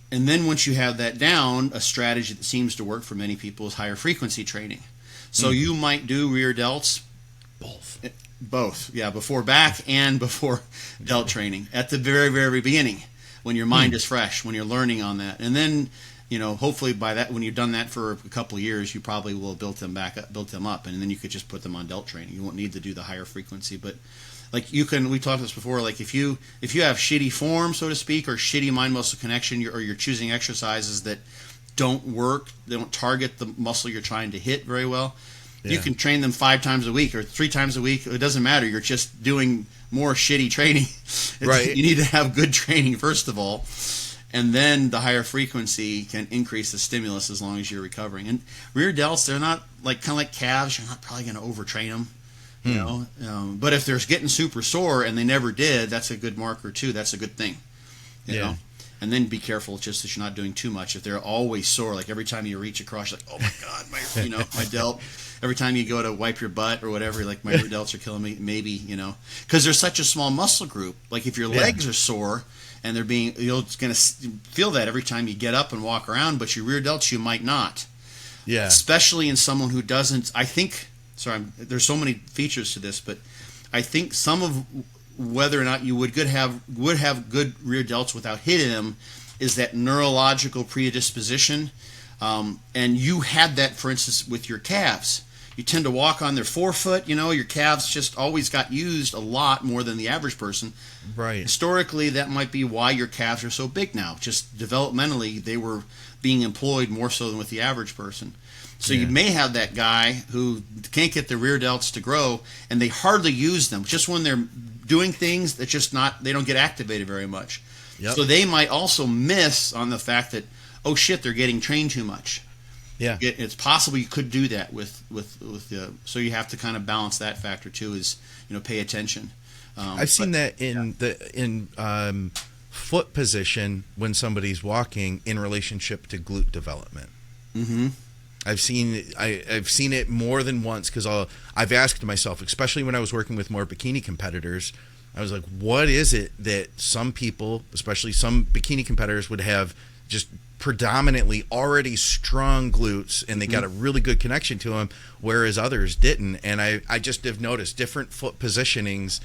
then once you have that down, a strategy that seems to work for many people is higher frequency training. So you might do rear delts. Both, before back and before delt training at the very, very beginning, when your mind is fresh, when you're learning on that. And then, hopefully by that, when you've done that for a couple of years, you probably will have built them up, and then you could just put them on delt training. You won't need to do the higher frequency, but like we talked this before, like if you have shitty form, so to speak, or shitty mind-muscle connection, or you're choosing exercises that don't work, they don't target the muscle you're trying to hit very well, you can train them 5 times a week or 3 times a week. It doesn't matter. You're just doing more shitty training. Right. You need to have good training, first of all. And then the higher frequency can increase the stimulus as long as you're recovering. And rear delts, they're not kind of like calves. You're not probably going to overtrain them. But if they're getting super sore and they never did, that's a good marker too. That's a good thing. You know? And then be careful just that you're not doing too much. If they're always sore, like every time you reach across, you're like, oh my God, my delt. Every time you go to wipe your butt or whatever, like my rear delts are killing me, maybe, because they're such a small muscle group. Like if your legs are sore and you're going to feel that every time you get up and walk around, but your rear delts, you might not. Yeah. Especially in someone who doesn't, there's so many features to this, but I think some of whether or not you would have good rear delts without hitting them is that neurological predisposition. And you had that, for instance, with your calves. You tend to walk on their forefoot, your calves just always got used a lot more than the average person. Right. Historically, that might be why your calves are so big now. Just developmentally, they were being employed more so than with the average person. So you may have that guy who can't get the rear delts to grow, and they hardly use them. Just when they're doing things, they don't get activated very much. Yep. So they might also miss on the fact that, oh shit, they're getting trained too much. Yeah. It's possible you could do that with so you have to kind of balance that factor too, is pay attention. I've seen that in foot position when somebody's walking in relationship to glute development. Mm-hmm. I've seen it more than once, because I've asked myself, especially when I was working with more bikini competitors, I was like, what is it that some people, especially some bikini competitors, would have just predominantly already strong glutes, and they got a really good connection to them, whereas others didn't. And I just have noticed different foot positionings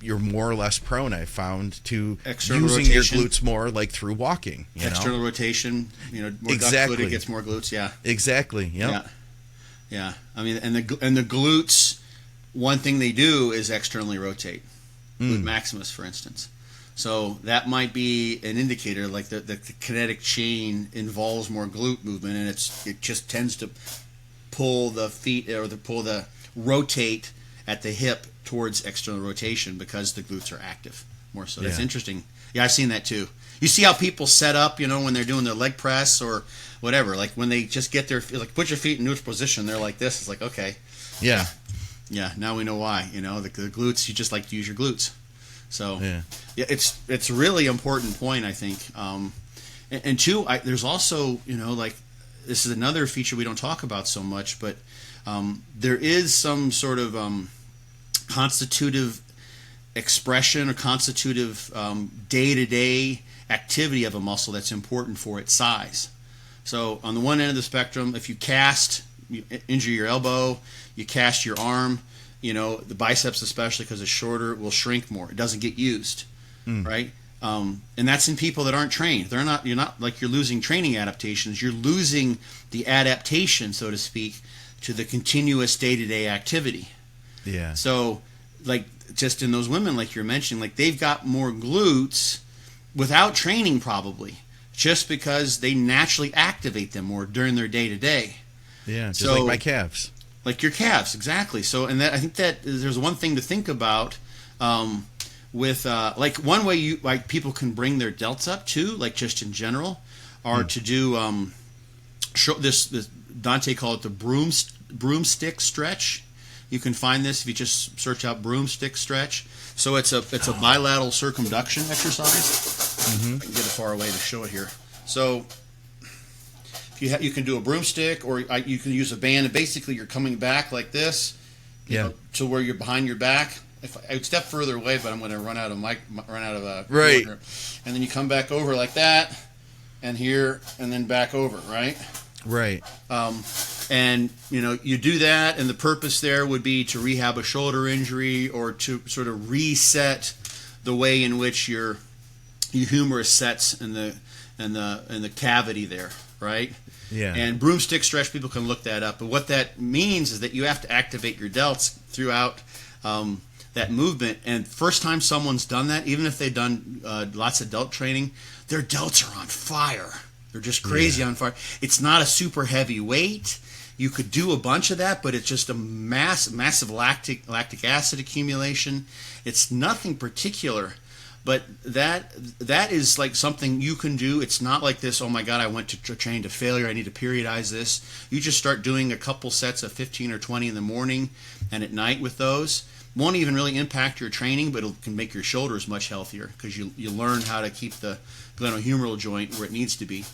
you're more or less prone, I found, to external using rotation. your glutes more, like through walking. External rotation, more Exactly. duck-footed gets more glutes. Yeah. Exactly. Yep. Yeah. I mean, and the glutes, one thing they do is externally rotate. Glute maximus, for instance. So that might be an indicator, like the kinetic chain involves more glute movement, and it just tends to pull the feet or rotate at the hip towards external rotation because the glutes are active more so. That's interesting. Yeah, I've seen that too. You see how people set up, when they're doing their leg press or whatever, like when they just get like put your feet in neutral position, they're like this. It's like, okay. Yeah. Yeah, now we know why. The glutes, you just like to use your glutes. So yeah, it's a really important point, I think. And two, there's also, like, this is another feature we don't talk about so much, but there is some sort of constitutive expression or constitutive day-to-day activity of a muscle that's important for its size. So on the one end of the spectrum, if you injure your elbow, you cast your arm, the biceps, especially because it's shorter, it will shrink more. It doesn't get used, right? And that's in people that aren't trained. You're not like you're losing training adaptations. You're losing the adaptation, so to speak, to the continuous day-to-day activity. Yeah. So, like, just in those women, like you're mentioning, like they've got more glutes without training, probably, just because they naturally activate them more during their day-to-day. Yeah, just like my calves. Like your calves, exactly. So, and I think that there's one thing to think about with like one way people can bring their delts up too, like just in general, are to do this Dante called it the broomstick stretch. You can find this if you just search out broomstick stretch. So it's a bilateral circumduction exercise. I can get it far away to show it here. So you can do a broomstick, or you can use a band, and basically you're coming back like this, to where you're behind your back. If I would step further away, but I'm going to run out of right. Corner. And then you come back over like that, and here, and then back over, right? Right. And you do that, and the purpose there would be to rehab a shoulder injury, or to sort of reset the way in which your humerus sets in the cavity there, right? Yeah. And broomstick stretch, people can look that up. But what that means is that you have to activate your delts throughout that movement. And first time someone's done that, even if they've done lots of delt training, their delts are on fire. They're just crazy on fire. It's not a super heavy weight. You could do a bunch of that, but it's just a massive lactic acid accumulation. It's nothing particular. But that is like something you can do. It's not like this, oh my God, I went to train to failure, I need to periodize this. You just start doing a couple sets of 15 or 20 in the morning and at night with those. Won't even really impact your training, but it can make your shoulders much healthier because you learn how to keep the glenohumeral joint where it needs to be.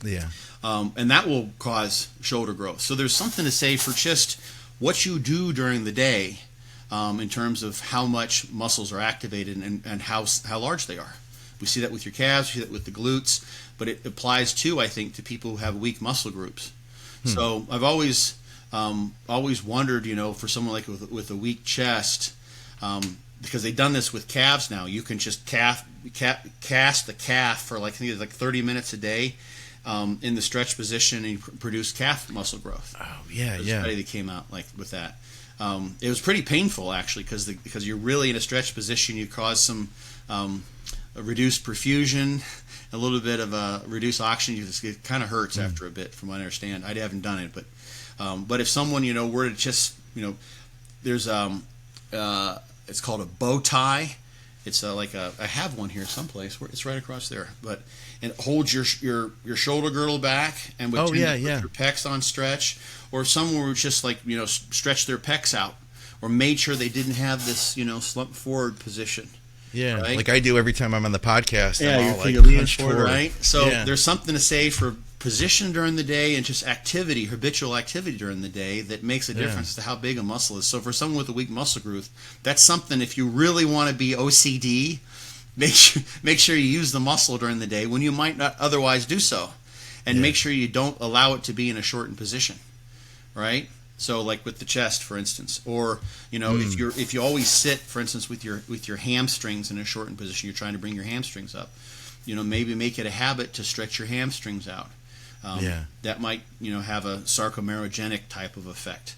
Yeah. And that will cause shoulder growth. So there's something to say for just what you do during the day. In terms of how much muscles are activated and how large they are. We see that with your calves, we see that with the glutes, but it applies too, I think, to people who have weak muscle groups. So I've always wondered, for someone like with a weak chest, because they've done this with calves now. You can just cast the calf for like 30 minutes a day in the stretch position, and you produce calf muscle growth. Oh yeah, There's yeah. a study that came out like with that. It was pretty painful actually because you're really in a stretch position. You cause some a reduced perfusion, a little bit of a reduced oxygen. It kind of hurts after a bit, from what I understand. I haven't done it, but if someone were to just there's it's called a bow tie. It's I have one here someplace where it's right across there, but it holds your shoulder girdle back and would put your pecs on stretch, or someone would just stretch their pecs out, or made sure they didn't have this slump forward position. Yeah, right? like I do every time I'm on the podcast. Yeah, I'm you're all leaning forward, right? So there's something to say for position during the day and just habitual activity during the day that makes a difference to how big a muscle is. So for someone with a weak muscle growth, that's something, if you really want to be OCD, make sure you use the muscle during the day when you might not otherwise do so. And make sure you don't allow it to be in a shortened position, right? So like with the chest, for instance, or if you always sit, for instance, with your hamstrings in a shortened position, you're trying to bring your hamstrings up. Maybe make it a habit to stretch your hamstrings out. That might have a sarcomerogenic type of effect,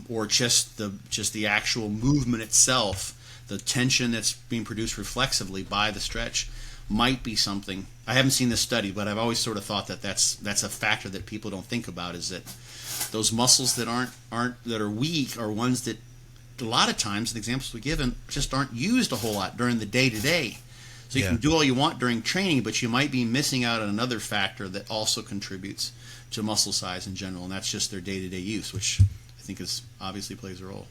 or just the actual movement itself, the tension that's being produced reflexively by the stretch might be something. I haven't seen this study, but I've always sort of thought that that's a factor that people don't think about, is that those muscles that are weak are ones that a lot of times, the examples we've given, just aren't used a whole lot during the day-to-day. So you can do all you want during training, but you might be missing out on another factor that also contributes to muscle size in general, and that's just their day-to-day use, which I think obviously plays a role.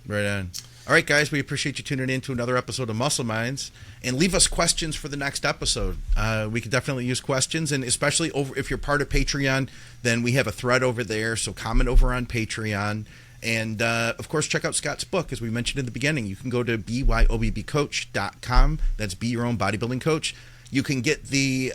Right on. All right, guys, we appreciate you tuning in to another episode of Muscle Minds, and leave us questions for the next episode. We could definitely use questions, and especially if you're part of Patreon, then we have a thread over there, so comment over on Patreon. And, of course, check out Scott's book. As we mentioned in the beginning, you can go to byobbcoach.com. That's Be Your Own Bodybuilding Coach. You can get the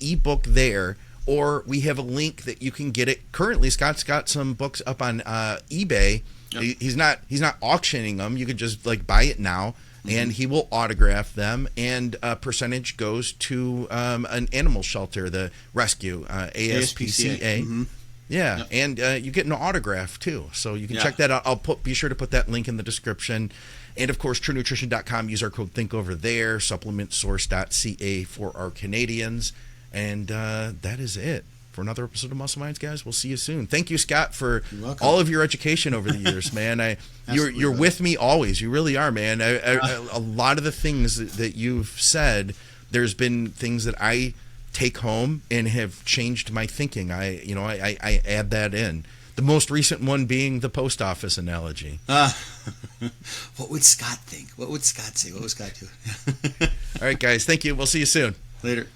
ebook there, or we have a link that you can get it. Currently, Scott's got some books up on eBay. Yep. He's not auctioning them. You can just buy it now, and he will autograph them. And a percentage goes to an animal shelter, the rescue, ASPCA. Mm-hmm. Yeah, yep. And you get an autograph too, so you can check that out. Be sure to put that link in the description, and of course, TrueNutrition.com. Use our code THINK over there. SupplementSource.ca for our Canadians, and that is it for another episode of Muscle Minds, guys. We'll see you soon. Thank you, Scott, for all of your education over the years, man. You're with me always. You really are, man. A lot of the things that you've said, there's been things that I take home and have changed my thinking. I add that in. The most recent one being the post office analogy. What would Scott think? What would Scott say? What would Scott do? All right, guys. Thank you. We'll see you soon. Later.